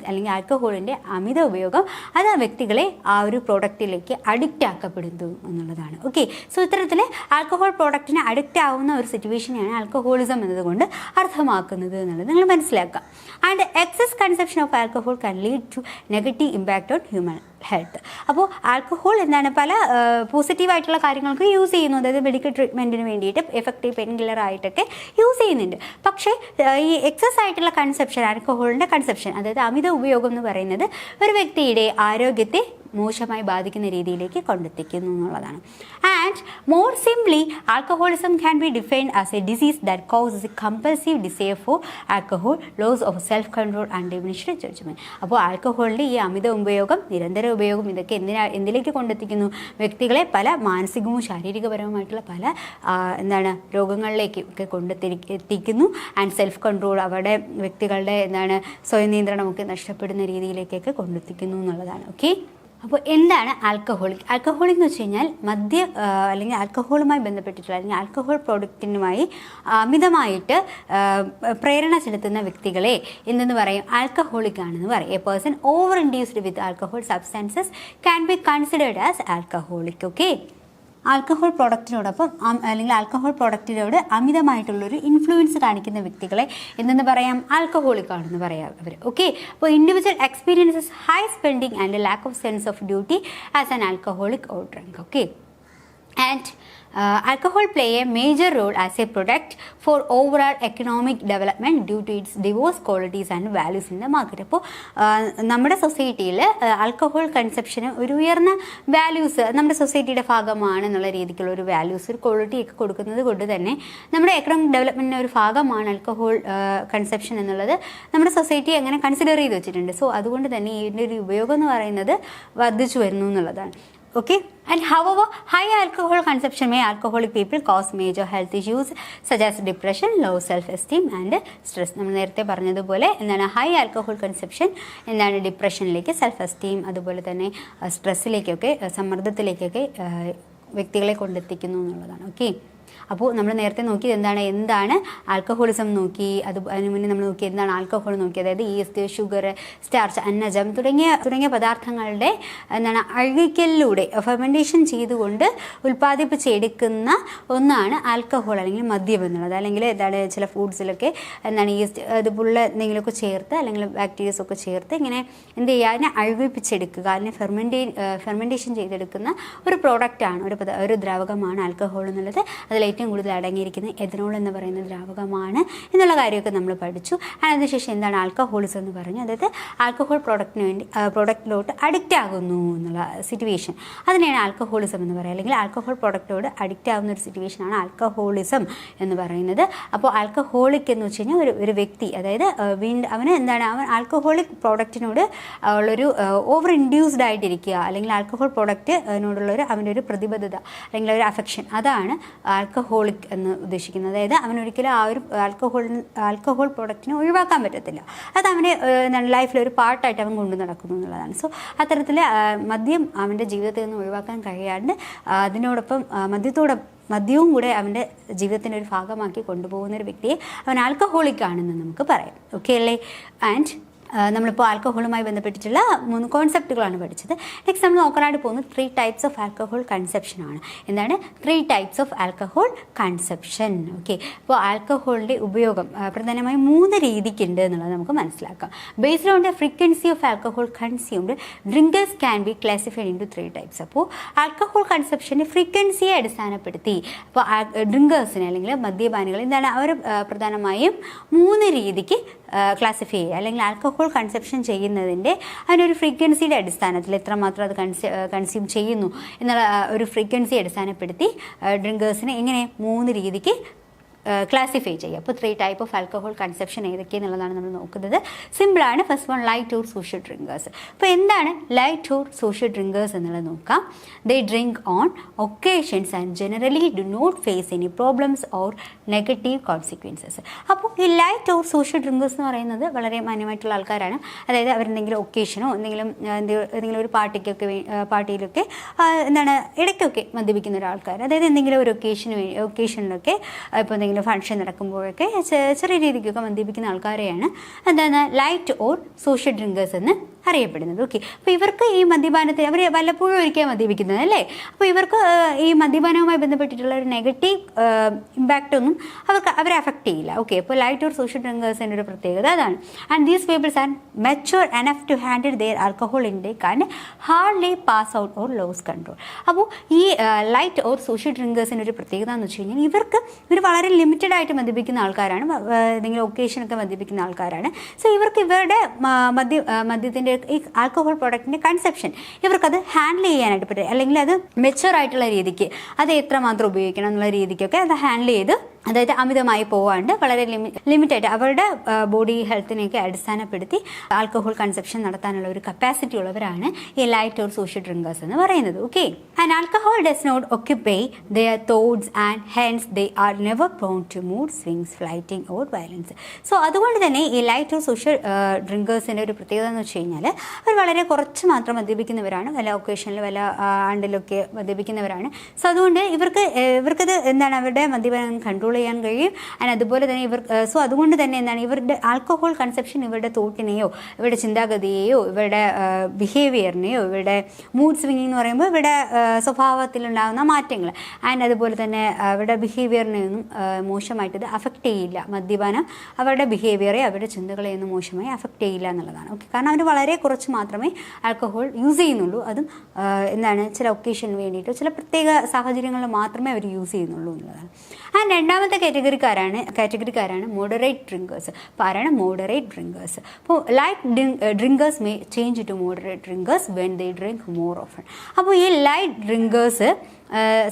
അല്ലെങ്കിൽ ആൽക്കഹോളിൻ്റെ അമിത ഉപയോഗം അത് ആ വ്യക്തികളെ ആ ഒരു പ്രോഡക്റ്റിലേക്ക് അഡിക്റ്റ് ആക്കപ്പെടുന്നു എന്നുള്ളതാണ്. ഓക്കെ, സോ ഇത്തരത്തിൽ ആൽക്കഹോൾ പ്രോഡക്റ്റിന് അഡിക്റ്റ് ആവുന്ന ഒരു സിറ്റുവേഷനെയാണ് ആൽക്കഹോളിസം എന്നതുകൊണ്ട് അർത്ഥമാക്കുന്നത് എന്നുള്ളത് നിങ്ങൾ മനസ്സിലാക്കുക. And excess consumption of alcohol can lead to negative impact on human health. അപ്പോൾ ആൽക്കഹോൾ എന്താണ് പല പോസിറ്റീവായിട്ടുള്ള കാര്യങ്ങൾക്ക് യൂസ് ചെയ്യുന്നു, അതായത് മെഡിക്കൽ ട്രീറ്റ്മെൻറ്റിന് വേണ്ടിയിട്ട് എഫക്റ്റീവ് പെയിൻ കില്ലർ ആയിട്ടൊക്കെ യൂസ് ചെയ്യുന്നുണ്ട്. പക്ഷേ ഈ എക്സസ് ആയിട്ടുള്ള കൺസെപ്ഷൻ, ആൽക്കഹോളിൻ്റെ കൺസെപ്ഷൻ, അതായത് അമിത ഉപയോഗം എന്ന് പറയുന്നത് ഒരു വ്യക്തിയുടെ ആരോഗ്യത്തെ മോശമായി ബാധിക്കുന്ന രീതിയിലേക്ക് കൊണ്ടെത്തിക്കുന്നു എന്നുള്ളതാണ്. And more simply, alcoholism can be defined as a disease that causes a compulsive desire for alcohol, loss of self control and diminished judgement. അപ്പോൾ ആൽക്കഹോളിൻ്റെ ഈ അമിത ഉപയോഗം, നിരന്തര ഉപയോഗം ഇതൊക്കെ എന്തിലേക്ക് കൊണ്ടെത്തിക്കുന്നു? വ്യക്തികളെ പല മാനസികവും ശാരീരികപരവുമായിട്ടുള്ള പല രോഗങ്ങളിലേക്ക് ഒക്കെ എത്തിക്കുന്നു. ആൻഡ് സെൽഫ് കൺട്രോൾ, അവരുടെ വ്യക്തികളുടെ സ്വയം നിയന്ത്രണമൊക്കെ നഷ്ടപ്പെടുന്ന രീതിയിലേക്കൊക്കെ കൊണ്ടെത്തിക്കുന്നു എന്നുള്ളതാണ്. ഓക്കെ, അപ്പോൾ എന്താണ് ആൽക്കഹോളിക്? ആൽക്കഹോളിക് എന്ന് വെച്ച് കഴിഞ്ഞാൽ അല്ലെങ്കിൽ ആൽക്കഹോളുമായി ബന്ധപ്പെട്ടിട്ടുള്ള അല്ലെങ്കിൽ ആൽക്കഹോൾ പ്രോഡക്റ്റിനുമായി അമിതമായിട്ട് പ്രേരണ ചെലുത്തുന്ന വ്യക്തികളെ എന്തെന്ന് പറയും? ആൽക്കഹോളിക് ആണെന്ന് പറയും. A person over induced with alcohol substances can be considered as alcoholic. Okay, alcohol പ്രോഡക്റ്റിനോടൊപ്പം അല്ലെങ്കിൽ ആൽക്കഹോൾ പ്രോഡക്റ്റിനോട് അമിതമായിട്ടുള്ളൊരു ഇൻഫ്ലുവൻസ് കാണിക്കുന്ന വ്യക്തികളെ എന്തെന്ന് പറയാം? ആൽക്കഹോളിക് ആണെന്ന് പറയാം അവർ. ഓക്കെ, അപ്പോൾ individual experiences high spending and lack of sense of duty as an alcoholic or drunk. Okay, and alcohol play a major role as a product for overall economic development due to its diverse qualities and values in the market. അപ്പോൾ നമ്മുടെ സൊസൈറ്റിയിൽ alcohol കൺസെപ്ഷന് ഒരു ഉയർന്ന values നമ്മുടെ സൊസൈറ്റിയുടെ ഭാഗമാണെന്നുള്ള രീതിക്കുള്ള ഒരു values, ഒരു ക്വാളിറ്റി ഒക്കെ കൊടുക്കുന്നത് കൊണ്ട് തന്നെ നമ്മുടെ എക്കണോമിക് ഡെവലപ്മെൻറ്റിൻ്റെ ഒരു ഭാഗമാണ് ആൽക്കഹോൾ കൺസെപ്ഷൻ എന്നുള്ളത് നമ്മുടെ സൊസൈറ്റി അങ്ങനെ കൺസിഡർ ചെയ്ത് വെച്ചിട്ടുണ്ട്. സോ അതുകൊണ്ട് തന്നെ ഇതിൻ്റെ ഒരു ഉപയോഗം എന്ന് പറയുന്നത് വർദ്ധിച്ചു വരുന്നു എന്നുള്ളതാണ്. Okay, and however, high alcohol consumption may alcoholic people cause major health issues such as depression, low self-esteem and stress. നമ്മൾ നേരത്തെ പറഞ്ഞതുപോലെ ഹൈ ആൽക്കഹോൾ കൺസപ്ഷൻ ഡിപ്രഷനിലേക്ക്, സെൽഫ് എസ്റ്റീം, അതുപോലെ തന്നെ സ്ട്രെസ്സിലേക്കൊക്കെ, സമ്മർദ്ദത്തിലേക്കൊക്കെ വ്യക്തികളെ കൊണ്ടെത്തിക്കുന്നു എന്നുള്ളതാണ്. ഓക്കെ, അപ്പോൾ നമ്മൾ നേരത്തെ നോക്കിയത് എന്താണ് ആൽക്കഹോളിസം നോക്കി, അതിന് മുന്നേ നമ്മൾ നോക്കി എന്താണ് ആൽക്കഹോൾ നോക്കി, അതായത് ഈസ്റ്റ്, ഷുഗർ, സ്റ്റാർച്ച്, അന്നജം തുടങ്ങിയ പദാർത്ഥങ്ങളുടെ അഴുകിക്കലിലൂടെ ഫെർമെൻറ്റേഷൻ ചെയ്തുകൊണ്ട് ഉൽപ്പാദിപ്പിച്ചെടുക്കുന്ന ഒന്നാണ് ആൽക്കഹോൾ അല്ലെങ്കിൽ മദ്യം എന്നുള്ളത്. അല്ലെങ്കിൽ ചില ഫുഡ്സിലൊക്കെ ഈസ്റ്റ് അതുപോലുള്ള എന്തെങ്കിലുമൊക്കെ ചേർത്ത് അല്ലെങ്കിൽ ബാക്ടീരിയസ് ഒക്കെ ചേർത്ത് ഇങ്ങനെ എന്ത് ചെയ്യുക, അതിനെ അഴുകിപ്പിച്ചെടുക്കുക, അതിനെ ഫെർമെൻറ്റേഷൻ ചെയ്തെടുക്കുന്ന ഒരു പ്രോഡക്റ്റാണ്, ഒരു ദ്രാവകമാണ് ആൽക്കഹോൾ എന്നുള്ളത്. അതിൽ ഏറ്റവും കൂടുതൽ അടങ്ങിയിരിക്കുന്ന എഥനോൾ എന്ന് പറയുന്ന ദ്രാവകമാണ് എന്നുള്ള കാര്യമൊക്കെ നമ്മൾ പഠിച്ചു. അതിനുശേഷം എന്താണ് ആൽക്കഹോളിസം എന്ന് പറഞ്ഞു, അതായത് ആൽക്കഹോൾ പ്രോഡക്റ്റിലോട്ട് അഡിക്റ്റ് ആകുന്നു എന്നുള്ള സിറ്റുവേഷൻ, അതിനെയാണ് ആൽക്കഹോളിസം എന്ന് പറയുക. അല്ലെങ്കിൽ ആൽക്കഹോൾ പ്രോഡക്റ്റോട് അഡിക്റ്റ് ആകുന്ന ഒരു സിറ്റുവേഷനാണ് ആൽക്കഹോളിസം എന്ന് പറയുന്നത്. അപ്പോൾ ആൽക്കഹോളിക് എന്ന് വെച്ച് കഴിഞ്ഞാൽ ഒരു വ്യക്തി, അതായത് അവൻ ആൽക്കഹോളിക് പ്രോഡക്റ്റിനോട് ഉള്ളൊരു ഓവർ ഇൻഡ്യൂസ്ഡ് ആയിട്ടിരിക്കുക, അല്ലെങ്കിൽ ആൽക്കഹോൾ പ്രോഡക്റ്റിനോടുള്ളൊരു അവൻ്റെ ഒരു പ്രതിബദ്ധത അല്ലെങ്കിൽ ഒരു അഫെക്ഷൻ, അതാണ് ആൽക്കഹോളിക് എന്ന് ഉദ്ദേശിക്കുന്നത്. അതായത് അവനൊരിക്കലും ആ ഒരു ആൽക്കഹോൾ പ്രോഡക്റ്റിനെ ഒഴിവാക്കാൻ പറ്റത്തില്ല, അത് അവനെ ലൈഫിൽ ഒരു പാർട്ടായിട്ട് അവൻ കൊണ്ടു നടക്കുന്നു എന്നുള്ളതാണ്. സോ അത്തരത്തിൽ മദ്യം അവൻ്റെ ജീവിതത്തിൽ നിന്ന് ഒഴിവാക്കാൻ കഴിയാണ്ട് അതിനോടൊപ്പം മദ്യവും കൂടെ അവൻ്റെ ജീവിതത്തിൻ്റെ ഒരു ഭാഗമാക്കി കൊണ്ടുപോകുന്ന ഒരു വ്യക്തിയെ അവൻ ആൽക്കഹോളിക് ആണെന്ന് നമുക്ക് പറയാം. ഓക്കെ അല്ലേ? ആൻഡ് നമ്മളിപ്പോൾ ആൽക്കഹോളുമായി ബന്ധപ്പെട്ടിട്ടുള്ള 3 കോൺസെപ്റ്റുകളാണ് പഠിച്ചത്. നെക്സ്റ്റ് നമ്മൾ നോക്കാനായിട്ട് പോകുന്നത് 3 ടൈപ്സ് ഓഫ് ആൽക്കഹോൾ കൺസെപ്ഷനാണ്. എന്താണ് 3 types of alcohol consumption? Okay, അപ്പോൾ ആൽക്കഹോളിൻ്റെ ഉപയോഗം പ്രധാനമായും 3 രീതിക്കുണ്ട് എന്നുള്ളത് നമുക്ക് മനസ്സിലാക്കാം. Based on the frequency of alcohol consumed, drinkers can be classified into 3 types. അപ്പോൾ ആൽക്കഹോൾ കൺസെപ്ഷൻ്റെ ഫ്രീക്വൻസിയെ അടിസ്ഥാനപ്പെടുത്തി അപ്പോൾ ഡ്രിങ്കേഴ്സിനെ അല്ലെങ്കിൽ മദ്യപാനികൾ അവർ പ്രധാനമായും 3 രീതിക്ക് ക്ലാസിഫൈ ചെയ്യുക, അല്ലെങ്കിൽ ആൽക്കഹോൾ കൺസെപ്ഷൻ ചെയ്യുന്നതിൻ്റെ അതിനൊരു ഫ്രീക്വൻസിയുടെ അടിസ്ഥാനത്തിൽ എത്രമാത്രം അത് കൺസ്യൂം ചെയ്യുന്നു എന്നുള്ള ഒരു ഫ്രീക്വൻസി അടിസ്ഥാനപ്പെടുത്തി ഡ്രിങ്കേഴ്സിനെ ഇങ്ങനെ 3 രീതിക്ക് ക്ലാസിഫൈ ചെയ്യുക. അപ്പോൾ 3 ടൈപ്പ് ഓഫ് ആൽക്കഹോൾ കൺസെപ്ഷൻ ഏതൊക്കെയെന്നുള്ളതാണ് നമ്മൾ നോക്കുന്നത്. സിമ്പിളാണ്. First one, light or social drinkers. അപ്പോൾ എന്താണ് ലൈറ്റ് ഓർ സോഷ്യൽ ഡ്രിങ്കേഴ്സ് എന്നുള്ളത് നോക്കാം. They drink on occasions and generally do not face any problems or negative consequences. അപ്പോൾ ഈ ലൈറ്റ് ഓർ സോഷ്യൽ ഡ്രിങ്കേഴ്സ് എന്ന് പറയുന്നത് വളരെ മാന്യമായിട്ടുള്ള ആൾക്കാരാണ്. അതായത് അവരെന്തെങ്കിലും ഒക്കേഷനോ എന്തെങ്കിലും ഒരു പാർട്ടിയിലൊക്കെ ഇടയ്ക്കൊക്കെ മദ്യപിക്കുന്ന ഒരാൾക്കാർ, അതായത് എന്തെങ്കിലും ഒരു ഒക്കേഷനിലൊക്കെ ഇപ്പോൾ എന്തെങ്കിലും ഫംഗ്ഷൻ നടക്കുമ്പോഴൊക്കെ ചെറിയ രീതിക്കൊക്കെ മദ്യപിക്കുന്ന ആൾക്കാരെയാണ് ലൈറ്റ് ഓർ സോഷ്യൽ ഡ്രിങ്കേഴ്സ് എന്ന് അറിയപ്പെടുന്നത്. ഓക്കെ, അപ്പോൾ ഇവർക്ക് ഈ മദ്യപാനത്തെ അവർ വല്ലപ്പോഴും ഒരിക്കൽ മദ്യപിക്കുന്നത് അല്ലേ, അപ്പോൾ ഇവർക്ക് ഈ മദ്യപാനവുമായി ബന്ധപ്പെട്ടിട്ടുള്ള ഒരു നെഗറ്റീവ് ഇമ്പാക്റ്റ് ഒന്നും അവരെ അഫക്റ്റ് ചെയ്യില്ല. ഓക്കെ, അപ്പോൾ ലൈറ്റ് ഓർ സോഷ്യൽ ഡ്രിങ്കേഴ്സിൻ്റെ ഒരു പ്രത്യേകത അതാണ്. And these peoples are mature enough to handle their alcohol intake and hardly pass out or lose control. അപ്പോൾ ഈ ലൈറ്റ് ഓർ സോഷ്യൽ ഡ്രിങ്കേഴ്സിൻ്റെ ഒരു പ്രത്യേകത എന്ന് വെച്ച് കഴിഞ്ഞാൽ ഇവർ വളരെ ലിമിറ്റഡ് ആയിട്ട് മദ്യപിക്കുന്ന ആൾക്കാരാണ്, ഏതെങ്കിലും ഒക്കേഷനൊക്കെ മദ്യപിക്കുന്ന ആൾക്കാരാണ്. സോ ഇവർക്ക് ഇവരുടെ മദ്യത്തിൻ്റെ ഈ ആൽക്കഹോൾ പ്രോഡക്റ്റിൻ്റെ കൺസെപ്ഷൻ ഇവർക്കത് ഹാൻഡിൽ ചെയ്യാനായിട്ട് പറ്റും, അല്ലെങ്കിൽ അത് മെച്യൂർ ആയിട്ടുള്ള രീതിക്ക് അത് എത്രമാത്രം ഉപയോഗിക്കണം എന്നുള്ള രീതിക്കൊക്കെ അത് ഹാൻഡിൽ ചെയ്ത്, അതായത് അമിതമായി പോവാണ്ട് വളരെ ലിമിറ്റായിട്ട് അവരുടെ ബോഡി ഹെൽത്തിനെയൊക്കെ അടിസ്ഥാനപ്പെടുത്തി ആൽക്കഹോൾ കൺസെപ്ഷൻ നടത്താനുള്ള ഒരു കപ്പാസിറ്റി ഉള്ളവരാണ് ഈ ലൈറ്റ് ഓർ സോഷ്യൽ ഡ്രിങ്കേഴ്സ് എന്ന് പറയുന്നത്. Okay, and alcohol does not occupy their thoughts and hence they are never prone to mood swings, fighting or violence. So അതുകൊണ്ട് തന്നെ ഈ ലൈറ്റ് ഓർ സോഷ്യൽ ഡ്രിങ്കേഴ്സിൻ്റെ ഒരു പ്രത്യേകത എന്ന് വെച്ച് കഴിഞ്ഞാൽ അവർ വളരെ കുറച്ച് മാത്രം മദ്യപിക്കുന്നവരാണ്, വല്ല ഒക്കേഷനിൽ വല്ല ആണ്ടിലൊക്കെ മദ്യപിക്കുന്നവരാണ്. സോ അതുകൊണ്ട് ഇവർക്കത് എന്താണ് അവരുടെ മദ്യപാനം കൺട്രോൾ ചെയ്യാൻ കഴിയും. ആൻഡ് അതുപോലെ തന്നെ സോ അതുകൊണ്ട് തന്നെ എന്താണ് ഇവരുടെ ആൽക്കഹോൾ കൺസെപ്ഷൻ ഇവരുടെ തോട്ടിനെയോ ഇവരുടെ ചിന്താഗതിയെയോ ഇവരുടെ ബിഹേവിയറിനെയോ ഇവരുടെ മൂഡ് സ്വിങ്ങിങ് എന്ന് പറയുമ്പോൾ ഇവരുടെ സ്വഭാവത്തിലുണ്ടാകുന്ന മാറ്റങ്ങൾ ആൻഡ് അതുപോലെ തന്നെ അവരുടെ ബിഹേവിയറിനെയൊന്നും മോശമായിട്ട് ഇത് അഫക്റ്റ് ചെയ്യില്ല. മദ്യപാനം അവരുടെ ബിഹേവിയറെ അവരുടെ ചിന്തകളെയൊന്നും മോശമായി അഫക്റ്റ് ചെയ്യില്ല എന്നുള്ളതാണ്. ഓക്കെ, കാരണം അവർ വളരെ കുറച്ച് മാത്രമേ ആൽക്കഹോൾ യൂസ് ചെയ്യുന്നുള്ളൂ, അതും എന്താണ് ചില ഒക്കേഷന് വേണ്ടിയിട്ടോ ചില പ്രത്യേക സാഹചര്യങ്ങളിൽ മാത്രമേ അവർ യൂസ് ചെയ്യുന്നുള്ളൂ എന്നുള്ളതാണ്. ആൻഡ് രണ്ടാമത്തെ കാറ്റഗറിക്കാരാണ് മോഡറേറ്റ് ഡ്രിങ്കേഴ്സ്. അപ്പോൾ ആരാണ് മോഡറേറ്റ് ഡ്രിങ്കേഴ്സ്? അപ്പോൾ light drinkers may change to moderate drinkers when they drink more often. അപ്പോൾ ഈ ലൈറ്റ് ഡ്രിങ്കേഴ്സ്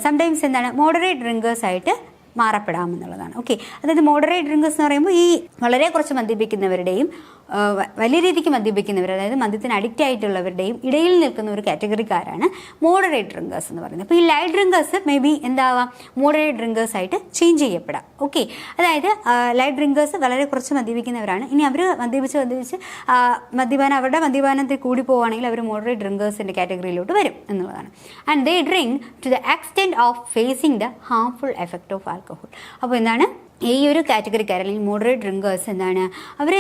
സംടൈംസ് എന്താണ് മോഡറേറ്റ് ഡ്രിങ്കേഴ്സ് ആയിട്ട് മാറപ്പെടാമെന്നുള്ളതാണ്. ഓക്കെ, അതായത് മോഡറേറ്റ് ഡ്രിങ്കേഴ്സ് എന്ന് പറയുമ്പോൾ ഈ വളരെ കുറച്ച് മദ്യപിക്കുന്നവരുടെയും വലിയ രീതിക്ക് മദ്യപിക്കുന്നവർ, അതായത് മദ്യത്തിന് അഡിക്റ്റ് ആയിട്ടുള്ളവരുടെയും ഇടയിൽ നിൽക്കുന്ന ഒരു കാറ്റഗറിക്കാരാണ് മോഡറേറ്റ് ഡ്രിങ്കേഴ്സ് എന്ന് പറയുന്നത്. അപ്പോൾ ഈ ലൈറ്റ് ഡ്രിങ്കേഴ്സ് മേ ബി എന്താവാം മോഡറേറ്റ് ഡ്രിങ്കേഴ്സ് ആയിട്ട് ചേഞ്ച് ചെയ്യപ്പെടാം. ഓക്കെ, അതായത് ലൈറ്റ് ഡ്രിങ്കേഴ്സ് വളരെ കുറച്ച് മദ്യപിക്കുന്നവരാണ്. ഇനി അവർ മദ്യപിച്ച് അവരുടെ മദ്യപാനത്തിൽ കൂടി പോവുകയാണെങ്കിൽ അവർ മോഡറേറ്റ് ഡ്രിങ്കേഴ്സിൻ്റെ കാറ്റഗറിയിലോട്ട് വരും എന്നുള്ളതാണ്. And they drink to the extent of facing the harmful effect of alcohol. അപ്പോൾ എന്താണ് ഈ ഒരു കാറ്റഗറിക്കാർ അല്ലെങ്കിൽ മോഡറേറ്റ് ഡ്രിങ്കേഴ്സ് എന്താണ് അവർ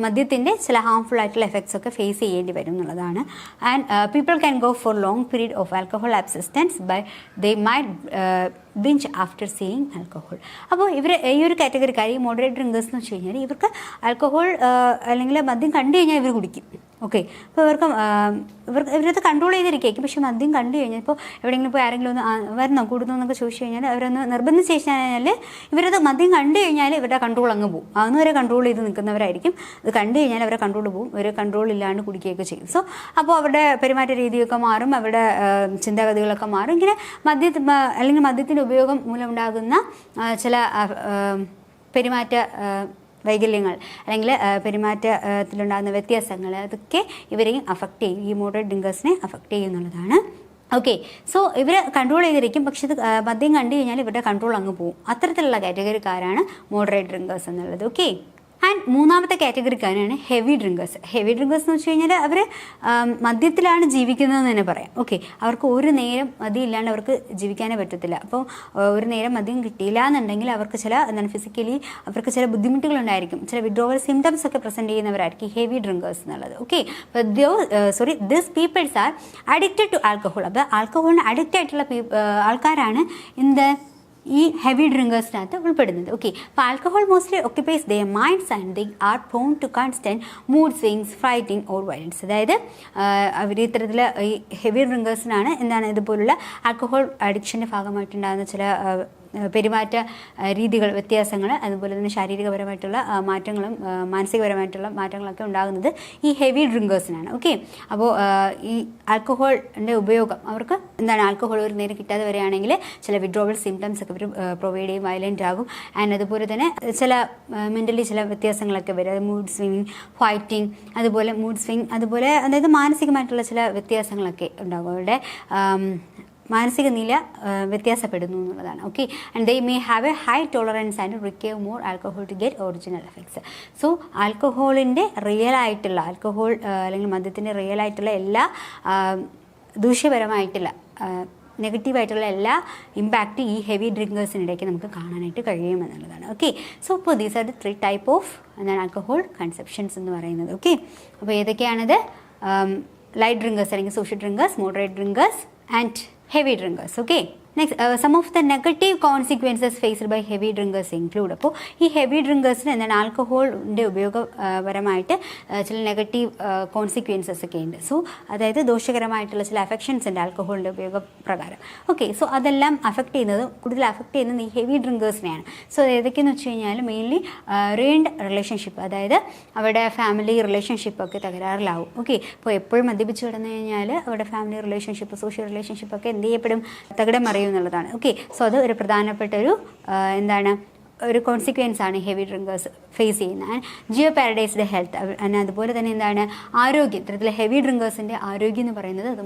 മദ്യത്തിൻ്റെ ചില ഹാംഫുൾ ആയിട്ടുള്ള എഫക്ട്സ് ഒക്കെ ഫേസ് ചെയ്യേണ്ടി വരും എന്നുള്ളതാണ്. And people can go for long period of alcohol abstinence by they might binge after seeing alcohol. അപ്പോൾ ഈ ഒരു കാറ്റഗറിക്കാർ ഈ മോഡറേറ്റ് ഡ്രിങ്കേഴ്സ് എന്ന് വെച്ച് കഴിഞ്ഞാൽ ഇവർക്ക് ആൽക്കഹോൾ അല്ലെങ്കിൽ മദ്യം കണ്ടു കഴിഞ്ഞാൽ ഇവർ കുടിക്കും. ഓക്കെ, അപ്പോൾ ഇവരത് കൺട്രോൾ ചെയ്തിരിക്കും. പക്ഷേ മദ്യം കണ്ടു കഴിഞ്ഞാൽ ഇപ്പോൾ എവിടെയെങ്കിലും പോയി ആരെങ്കിലും ഒന്ന് വരുന്നോ കൂടുന്നോ എന്നൊക്കെ ചോദിച്ചു കഴിഞ്ഞാൽ അവരൊന്ന് നിർബന്ധിച്ച് കഴിഞ്ഞാൽ ഇവരത് മദ്യം കണ്ടു കഴിഞ്ഞാൽ ഇവരുടെ കൺട്രോൾ അങ്ങ് പോകും. അന്ന് വരെ കൺട്രോൾ ചെയ്ത് നിൽക്കുന്നവരായിരിക്കും. അത് കണ്ടു കഴിഞ്ഞാൽ അവരെ കൺട്രോൾ പോകും, ഇവർ കൺട്രോൾ ഇല്ലാണ്ട് കുടിക്കുകയൊക്കെ ചെയ്യും. സോ അപ്പോൾ അവരുടെ പെരുമാറ്റ രീതിയൊക്കെ മാറും, അവരുടെ ചിന്താഗതികളൊക്കെ മാറും. ഇങ്ങനെ അല്ലെങ്കിൽ മദ്യത്തിൻ്റെ ഉപയോഗം മൂലമുണ്ടാകുന്ന ചില പെരുമാറ്റ വൈകല്യങ്ങൾ അല്ലെങ്കിൽ പെരുമാറ്റത്തിലുണ്ടാകുന്ന വ്യത്യാസങ്ങൾ അതൊക്കെ ഇവരെയും അഫക്റ്റ് ചെയ്യും, ഈ മോഡറേറ്റ് ഡ്രിങ്കേഴ്സിനെ അഫക്റ്റ് ചെയ്യുന്നുള്ളതാണ്. ഓക്കെ, സോ ഇവർ കൺട്രോൾ ചെയ്തിരിക്കും, പക്ഷേ ഇത് മദ്യം കണ്ടു കഴിഞ്ഞാൽ ഇവരുടെ കൺട്രോൾ അങ്ങ് പോകും. അത്തരത്തിലുള്ള കാറ്റഗറിക്കാരാണ് മോഡറേറ്റ് ഡ്രിങ്കേഴ്സ് എന്നുള്ളത്. ഓക്കെ, ആൻഡ് മൂന്നാമത്തെ കാറ്റഗറിക്കാരാണ് ഹെവി ഡ്രിങ്കേഴ്സ്. ഹെവി ഡ്രിങ്കേഴ്സ് എന്ന് വെച്ച് കഴിഞ്ഞാൽ അവർ മദ്യത്തിലാണ് ജീവിക്കുന്നതെന്ന് തന്നെ പറയാം. ഓക്കെ, അവർക്ക് ഒരു നേരം മദ്യം ഇല്ലാണ്ട് അവർക്ക് ജീവിക്കാനേ പറ്റത്തില്ല. അപ്പോൾ ഒരു നേരം മദ്യം കിട്ടിയില്ല എന്നുണ്ടെങ്കിൽ അവർക്ക് ഫിസിക്കലി അവർക്ക് ചില ബുദ്ധിമുട്ടുകളുണ്ടായിരിക്കും, ചില വിഡ്രോവൽ സിംറ്റംസ് ഒക്കെ പ്രസൻറ്റ് ചെയ്യുന്നവരായിരിക്കും ഹെവി ഡ്രിങ്കേഴ്സ് എന്നുള്ളത്. Okay, this peoples are addicted to alcohol. അപ്പോൾ ആൽക്കഹോളിന് അഡിക്റ്റ് ആയിട്ടുള്ള ആൾക്കാരാണ് ഈ ഹെവി ഡ്രിങ്കേഴ്സിനകത്ത് ഉൾപ്പെടുന്നത്. ഓക്കെ, അപ്പോൾ alcohol mostly occupies their minds and they are prone to constant mood swings, fighting or violence. അതായത് അവർ ഇത്തരത്തിൽ ഈ ഹെവി ഡ്രിങ്കേഴ്സിനാണ് ഇതുപോലുള്ള ആൽക്കഹോൾ അഡിക്ഷൻ്റെ ഭാഗമായിട്ടുണ്ടാകുന്ന ചില പെരുമാറ്റ രീതികൾ വ്യത്യാസങ്ങൾ, അതുപോലെ തന്നെ ശാരീരികപരമായിട്ടുള്ള മാറ്റങ്ങളും മാനസികപരമായിട്ടുള്ള മാറ്റങ്ങളൊക്കെ ഉണ്ടാകുന്നത് ഈ ഹെവി ഡ്രിങ്കേഴ്സിനാണ്. ഓക്കെ, അപ്പോൾ ഈ ആൽക്കഹോളിൻ്റെ ഉപയോഗം അവർക്ക് ആൽക്കഹോൾ ഒരു നേരം കിട്ടാതെ വരികയാണെങ്കിൽ ചില വിഡ്രോവൽ സിംറ്റംസ് ഒക്കെ ഇവർ പ്രൊവൈഡ് ചെയ്യും, വയലൻ്റ് ആകും. ആൻഡ് അതുപോലെ തന്നെ ചില മെൻ്റലി ചില വ്യത്യാസങ്ങളൊക്കെ വരും, മൂഡ് സ്വിങ്ങിങ്, ഫൈറ്റിംഗ്, അതുപോലെ മൂഡ് സ്വിങ്, അതുപോലെ അതായത് മാനസികമായിട്ടുള്ള ചില വ്യത്യാസങ്ങളൊക്കെ ഉണ്ടാകും. അവരുടെ മാനസിക നില വ്യത്യാസപ്പെടുന്നു എന്നുള്ളതാണ്. Okay, and they may have a high tolerance and require more alcohol to get original effects. So ആൽക്കഹോളിൻ്റെ ആൽക്കഹോൾ അല്ലെങ്കിൽ മദ്യത്തിൻ്റെ റിയലായിട്ടുള്ള എല്ലാ ദൂഷ്യപരമായിട്ടുള്ള നെഗറ്റീവായിട്ടുള്ള എല്ലാ ഇമ്പാക്റ്റ് ഈ ഹെവി ഡ്രിങ്കേഴ്സിനിടയ്ക്ക് നമുക്ക് കാണാനായിട്ട് കഴിയുമെന്നുള്ളതാണ്. ഓക്കെ, സോ ഇപ്പോൾ these are the 3 type of alcohol conceptions എന്ന് പറയുന്നത്. ഓക്കെ, അപ്പോൾ ഏതൊക്കെയാണത്? ലൈറ്റ് ഡ്രിങ്കേഴ്സ് അല്ലെങ്കിൽ social drinkers, moderate drinkers and heavy drinkers. Okay, next some of the negative consequences faced by heavy drinkers include. അപ്പോൾ ഈ heavy ഡ്രിങ്കേഴ്സിന് എന്താണ് ആൽക്കഹോളിൻ്റെ ഉപയോഗപരമായിട്ട് ചില negative consequences ഒക്കെ ഉണ്ട്. സോ അതായത് ദോഷകരമായിട്ടുള്ള ചില അഫക്ഷൻസ് ഉണ്ട് ആൽക്കഹോളിൻ്റെ ഉപയോഗപ്രകാരം. ഓക്കെ, സോ അതെല്ലാം കൂടുതൽ അഫക്റ്റ് ചെയ്യുന്നത് ഈ ഹെവി ഡ്രിങ്കേഴ്സിനെയാണ്. സോ ഏതൊക്കെയെന്ന് വെച്ച് കഴിഞ്ഞാൽ മെയിൻലി റെയിൻഡ് റിലേഷൻഷിപ്പ്, അതായത് അവരുടെ ഫാമിലി റിലേഷൻഷിപ്പൊക്കെ തകരാറിലാവും. ഓക്കെ, ഇപ്പോൾ എപ്പോഴും മദ്യപിച്ച് കിടന്നു കഴിഞ്ഞാൽ അവരുടെ ഫാമിലി റിലേഷൻഷിപ്പ്, സോഷ്യൽ റിലേഷൻഷിപ്പൊക്കെ എന്ത് ചെയ്യപ്പെടും, തകിടം മറിയും എന്നുള്ളതാണ്. ഓക്കെ, സോ അത് ഒരു പ്രധാനപ്പെട്ട ഒരു കോൺസിക്വൻസ് ആണ് ഹെവി ഡ്രിങ്കേഴ്സ് ഫേസ് ചെയ്യുന്നത്. ജിയോ പാരഡൈസ്ഡ് ഹെൽത്ത്, അതുപോലെ തന്നെ എന്താണ് ആരോഗ്യം, ഇത്തരത്തിൽ ഹെവി ഡ്രിങ്കേഴ്സിൻ്റെ ആരോഗ്യം എന്ന് പറയുന്നത് അത്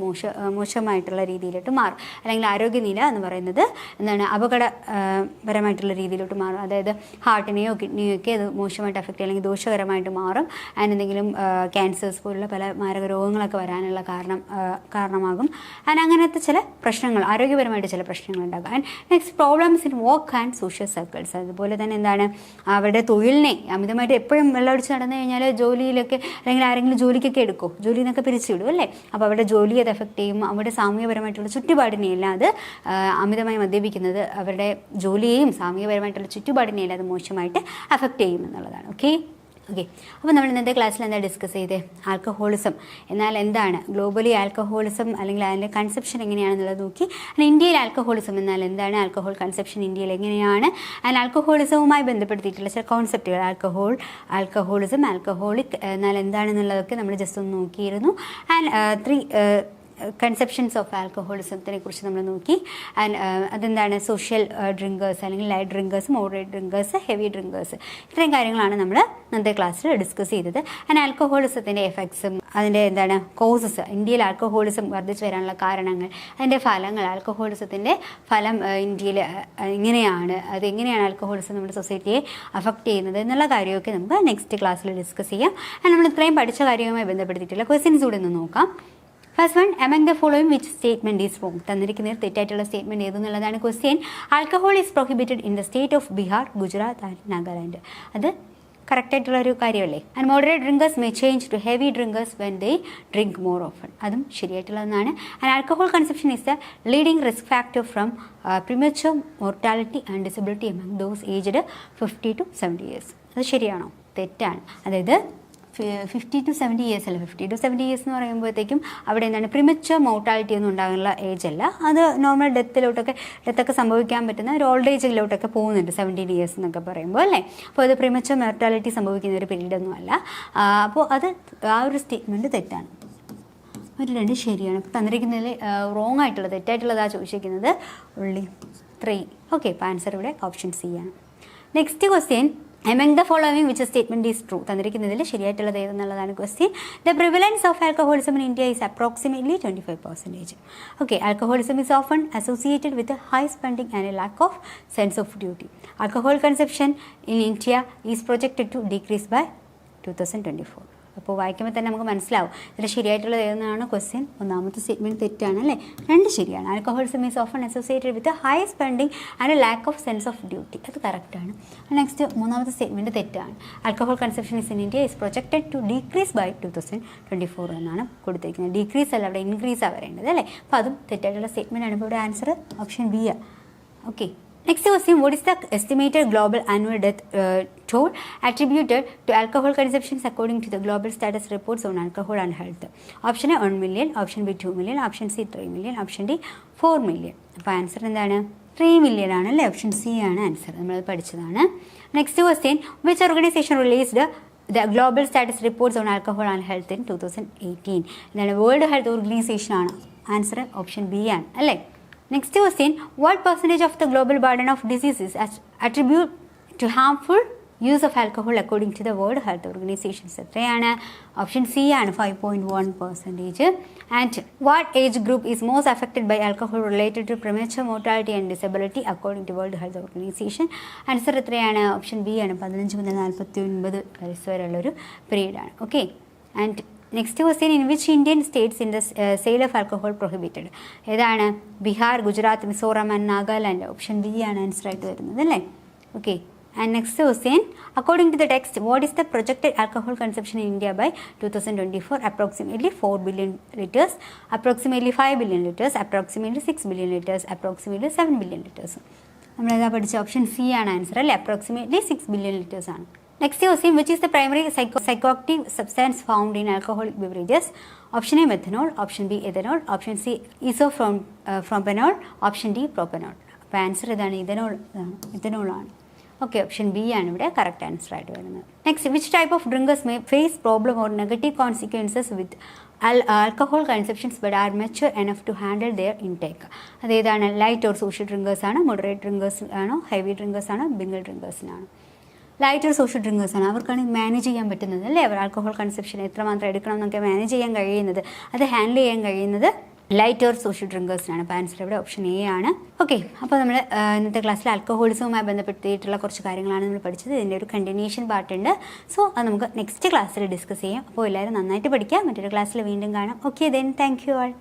മോശമായിട്ടുള്ള രീതിയിലോട്ട് മാറും. അല്ലെങ്കിൽ ആരോഗ്യനില എന്ന് പറയുന്നത് എന്താണ് അപകടപരമായിട്ടുള്ള രീതിയിലോട്ട് മാറും. അതായത് ഹാർട്ടിനെയോ കിഡ്നിയോ ഒക്കെ അത് മോശമായിട്ട് അഫക്റ്റ് അല്ലെങ്കിൽ ദോഷകരമായിട്ട് മാറും. അതിന് എന്തെങ്കിലും ക്യാൻസേഴ്സ് പോലുള്ള പല മാരക രോഗങ്ങളൊക്കെ വരാനുള്ള കാരണമാകും. അങ്ങനത്തെ ചില പ്രശ്നങ്ങൾ, ആരോഗ്യപരമായിട്ട് ചില പ്രശ്നങ്ങൾ ഉണ്ടാകും. And next problems in work and social circles, അതുപോലെ തന്നെ എന്താണ് അവരുടെ തൊഴിലിനെ അമിതമായിട്ട് എപ്പോഴും വെള്ളമടിച്ച് നടന്നു കഴിഞ്ഞാൽ ജോലിയിലൊക്കെ അല്ലെങ്കിൽ ആരെങ്കിലും ജോലിക്കൊക്കെ എടുക്കും, ജോലിയിൽ നിന്നൊക്കെ പിരിച്ചുവിടും അല്ലേ. അപ്പോൾ അവരുടെ ജോലിയെ അത് എഫക്റ്റ് ചെയ്യും. അവരുടെ സാമൂഹികപരമായിട്ടുള്ള ചുറ്റുപാടിനെയല്ല അത് അമിതമായി മദ്യപിക്കുന്നത് അവരുടെ ജോലിയെയും സാമൂഹികപരമായിട്ടുള്ള ചുറ്റുപാടിനെയല്ല അത് മോശമായിട്ട് അഫക്റ്റ് ചെയ്യും എന്നുള്ളതാണ്. ഓക്കെ, അപ്പോൾ നമ്മൾ ഇന്നത്തെ ക്ലാസ്സിൽ എന്താ ഡിസ്കസ് ചെയ്തത്? ആൽക്കഹോളിസം എന്നാൽ എന്താണ്, ഗ്ലോബലി ആൽക്കഹോളിസം അല്ലെങ്കിൽ അതിൻ്റെ കൺസെപ്ഷൻ എങ്ങനെയാണെന്നുള്ളത് നോക്കി. ഇന്ത്യയിൽ ആൽക്കഹോളിസം എന്നാൽ എന്താണ്, ആൽക്കഹോൾ കൺസെപ്ഷൻ ഇന്ത്യയിൽ എങ്ങനെയാണ്, ആൻഡ് ആൽക്കഹോളിസവുമായി ബന്ധപ്പെടുത്തിയിട്ടുള്ള ചില കോൺസെപ്റ്റുകൾ, ആൽക്കഹോളിസം, ആൽക്കഹോളിക് എന്നാൽ എന്താണെന്നുള്ളതൊക്കെ നമ്മൾ ജസ്റ്റ് ഒന്ന് നോക്കിയിരുന്നു. ആൻഡ് 3 കൺസെപ്ഷൻസ് ഓഫ് ആൽക്കഹോളിസത്തിനെ കുറിച്ച് നമ്മൾ നോക്കി. ആൻഡ് അതെന്താണ്, സോഷ്യൽ ഡ്രിങ്കേഴ്സ് അല്ലെങ്കിൽ light drinkers, moderate drinkers, heavy drinkers, ഇത്രയും കാര്യങ്ങളാണ് നമ്മൾ ഇന്നത്തെ ക്ലാസ്സിൽ ഡിസ്കസ് ചെയ്തത്. ആൻഡ് ആൽക്കഹോളിസത്തിൻ്റെ എഫക്ട്സും അതിൻ്റെ കോസസ്, ഇന്ത്യയിൽ ആൽക്കഹോളിസം വർദ്ധിച്ചു വരാനുള്ള കാരണങ്ങൾ, അതിൻ്റെ ഫലങ്ങൾ, ആൽക്കഹോളിസത്തിൻ്റെ ഫലം ഇന്ത്യയിൽ എങ്ങനെയാണ്, അതെങ്ങനെയാണ് ആൽക്കഹോളിസം നമ്മുടെ സൊസൈറ്റിയെ അഫക്റ്റ് ചെയ്യുന്നത് എന്നുള്ള കാര്യമൊക്കെ നമുക്ക് നെക്സ്റ്റ് ക്ലാസ്സിൽ ഡിസ്കസ് ചെയ്യാം. ആൻഡ് നമ്മൾ ഇത്രയും പഠിച്ച കാര്യവുമായി ബന്ധപ്പെടുത്തിയിട്ടുള്ള ക്വസ്റ്റ്യൻസ് കൂടെ ഒന്ന് നോക്കാം. First one, among the following which statement is wrong? തന്നിരിക്കുന്നതിൽ തെറ്റായിട്ടുള്ള സ്റ്റേറ്റ്മെൻറ്റ് ഏതെന്നുള്ളതാണ് question. Alcohol is prohibited in the state of Bihar, Gujarat and Nagaland. അത് കറക്റ്റായിട്ടുള്ള ഒരു കാര്യമല്ലേ. And moderate drinkers may change to heavy drinkers when they drink more often. അതും ശരിയായിട്ടുള്ളതാണ്. And alcohol consumption is the leading risk factor from premature mortality and disability among those aged 50 to 70 years. അത് ശരിയാണോ? തെറ്റാണ്. അതായത് 50 to 70 years അല്ല, 50 to 70 years എന്ന് പറയുമ്പോഴത്തേക്കും അവിടെ എന്താണ് പ്രിമച്വർ മോർട്ടാലിറ്റി ഒന്നും ഉണ്ടാകാനുള്ള ഏജ് അല്ല. അത് നോർമൽ ഡെത്തൊക്കെ സംഭവിക്കാൻ പറ്റുന്ന ഒരു ഓൾഡ് ഏജിലോട്ടൊക്കെ പോകുന്നുണ്ട് 17 years എന്നൊക്കെ പറയുമ്പോൾ അല്ലേ. അപ്പോൾ അത് പ്രിമച്വർ മോർട്ടാലിറ്റി സംഭവിക്കുന്ന ഒരു പീരീഡ് ഒന്നും അല്ല. അപ്പോൾ അത് ആ ഒരു സ്റ്റേറ്റ്മെൻറ്റ് തെറ്റാണ്. ഒരു 2 ശരിയാണ്. ഇപ്പോൾ തന്നിരിക്കുന്നതിൽ റോങ് ആയിട്ടുള്ളത്, തെറ്റായിട്ടുള്ളതാണ് ചോദിച്ചിരിക്കുന്നത് only 3. ഓക്കെ, അപ്പോൾ ആൻസർ ഇവിടെ ഓപ്ഷൻ സി ആണ്. Next question, among the following which statement is true? തന്നിരിക്കുന്നതിൽ ശരിയായിട്ടുള്ളത് ഏതെന്നുള്ളതാണ് question. The prevalence of alcoholism in India is approximately 25%. Okay, alcoholism is often associated with a high spending and a lack of sense of duty. Alcohol consumption in India is projected to decrease by 2024. അപ്പോൾ വായിക്കുമ്പോൾ തന്നെ നമുക്ക് മനസ്സിലാവും ഇതിൽ ശരിയായിട്ടുള്ളത് ഏതെന്നാണ് question. ഒന്നാമത്തെ statement തെറ്റാണ് അല്ലേ, 2 ശരിയാണ്. Alcoholism is often associated with high spending and a lack of sense of duty. അത് കറക്റ്റാണ്. നെക്സ്റ്റ് 3ാമത്തെ സ്റ്റേറ്റ്മെൻറ്റ് തെറ്റാണ്. Alcohol consumption in India is projected to decrease by 2024 എന്നാണ് കൊടുത്തിരിക്കുന്നത്. ഡീക്രീസ് അല്ല, അവിടെ ഇൻക്രീസാണ് വരേണ്ടത് അല്ലേ. അപ്പോൾ അതും തെറ്റായിട്ടുള്ള സ്റ്റേറ്റ്മെൻറ്റ് ആണ്. ഇപ്പോൾ ഇവിടെ ആൻസർ ഓപ്ഷൻ ബി ആണ്. Okay, next question, what is the estimated global annual death toll attributed to alcohol consumption according to the global status reports on alcohol and health? Option A 1 million, option B 2 million, option C 3 million, option D 4 million. അപ്പോൾ answer എന്താണ്? 3 million ആണ് അല്ലേ. Option C ആണ് answer. നമ്മൾ പഠിച്ചതാണ്. Next question, which organization released the global status reports on alcohol and health in 2018? എന്താണ്? World health organisation ആണ്. Answer option B ആണ് അല്ലേ. Next question, what percentage of the global burden of diseases attribute to harmful use of alcohol according to the World Health Organization? എത്രയാണ്? Option C ആണ്, 5.1%. And what age group is most affected by alcohol related to premature mortality and disability according to World Health Organization? Answer എത്രയാണ്? Option B ആണ്, 15 മുതൽ 49 വയസ്സ് വരെയുള്ളൊരു പീരീഡാണ്. Okay, and next question, in which Indian states in the sale of alcohol prohibited? ഏതാണ്? Bihar, Gujarat, Mizoram and Nagaland. Option B ആണ് answer ആയിട്ട് വരുന്നത് അല്ലേ. Okay, And next question, according to the text, what is the projected alcohol consumption in India by 2024? Approximately 4 billion liters, approximately 5 billion liters, approximately 6 billion liters, approximately 7 billion liters. നമ്മളേതാ പഠിച്ച option C ആണ് answer അല്ലേ, approximately 6 billion litres ആണ്. Next question, which is the primary psychoactive substance found in alcoholic beverages? Option A methanol, option B ethanol, option C isopropanol, option D propanol. അപ്പോൾ answer ഇതാണ്, ethanol ആണ്. Okay, option B ആണ് ഇവിടെ correct answer ആയിട്ട് വരുന്നത്. Next, which type of drinkers may face problem or negative consequences with alcohol consumptions but are mature enough to handle their intake? അതേതാണ്? Light or social drinkers ആണ്, moderate drinkers ആണോ, heavy drinkers ആണോ, binge ഡ്രിങ്കേഴ്സിനാണ്? Light or social drinkers ആണ്. അവർക്കാണ് manage ചെയ്യാൻ പറ്റുന്നത് അല്ലേ, അവർ ആൽക്കഹോൾ കൺസപ്ഷൻ എത്രമാത്രം എടുക്കണം എന്നൊക്കെ മാനേജ് ചെയ്യാൻ കഴിയുന്നത്, അത് ഹാൻഡിൽ ചെയ്യാൻ കഴിയുന്നത് ലൈറ്റ് ഓർ സോഷ്യൽ ഡ്രിങ്കേഴ്സിനാണ്. അപ്പോൾ ആൻസർ ഇവിടെ ഓപ്ഷൻ എ ആണ്. ഓക്കെ, അപ്പോൾ നമ്മൾ ഇന്നത്തെ ക്ലാസ്സിൽ ആൽക്കഹോളിസവുമായി ബന്ധപ്പെടുത്തിയിട്ടുള്ള കുറച്ച് കാര്യങ്ങളാണ് നമ്മൾ പഠിച്ചത്. ഇതിൻ്റെ ഒരു കണ്ടിന്യൂഷൻ പാർട്ടുണ്ട്. സോ അത് നമുക്ക് നെക്സ്റ്റ് ക്ലാസ്സിൽ ഡിസ്കസ് ചെയ്യാം. അപ്പോൾ എല്ലാവരും നന്നായിട്ട് പഠിക്കാം. മറ്റൊരു ക്ലാസ്സിൽ വീണ്ടും കാണാം. Okay, then thank you all.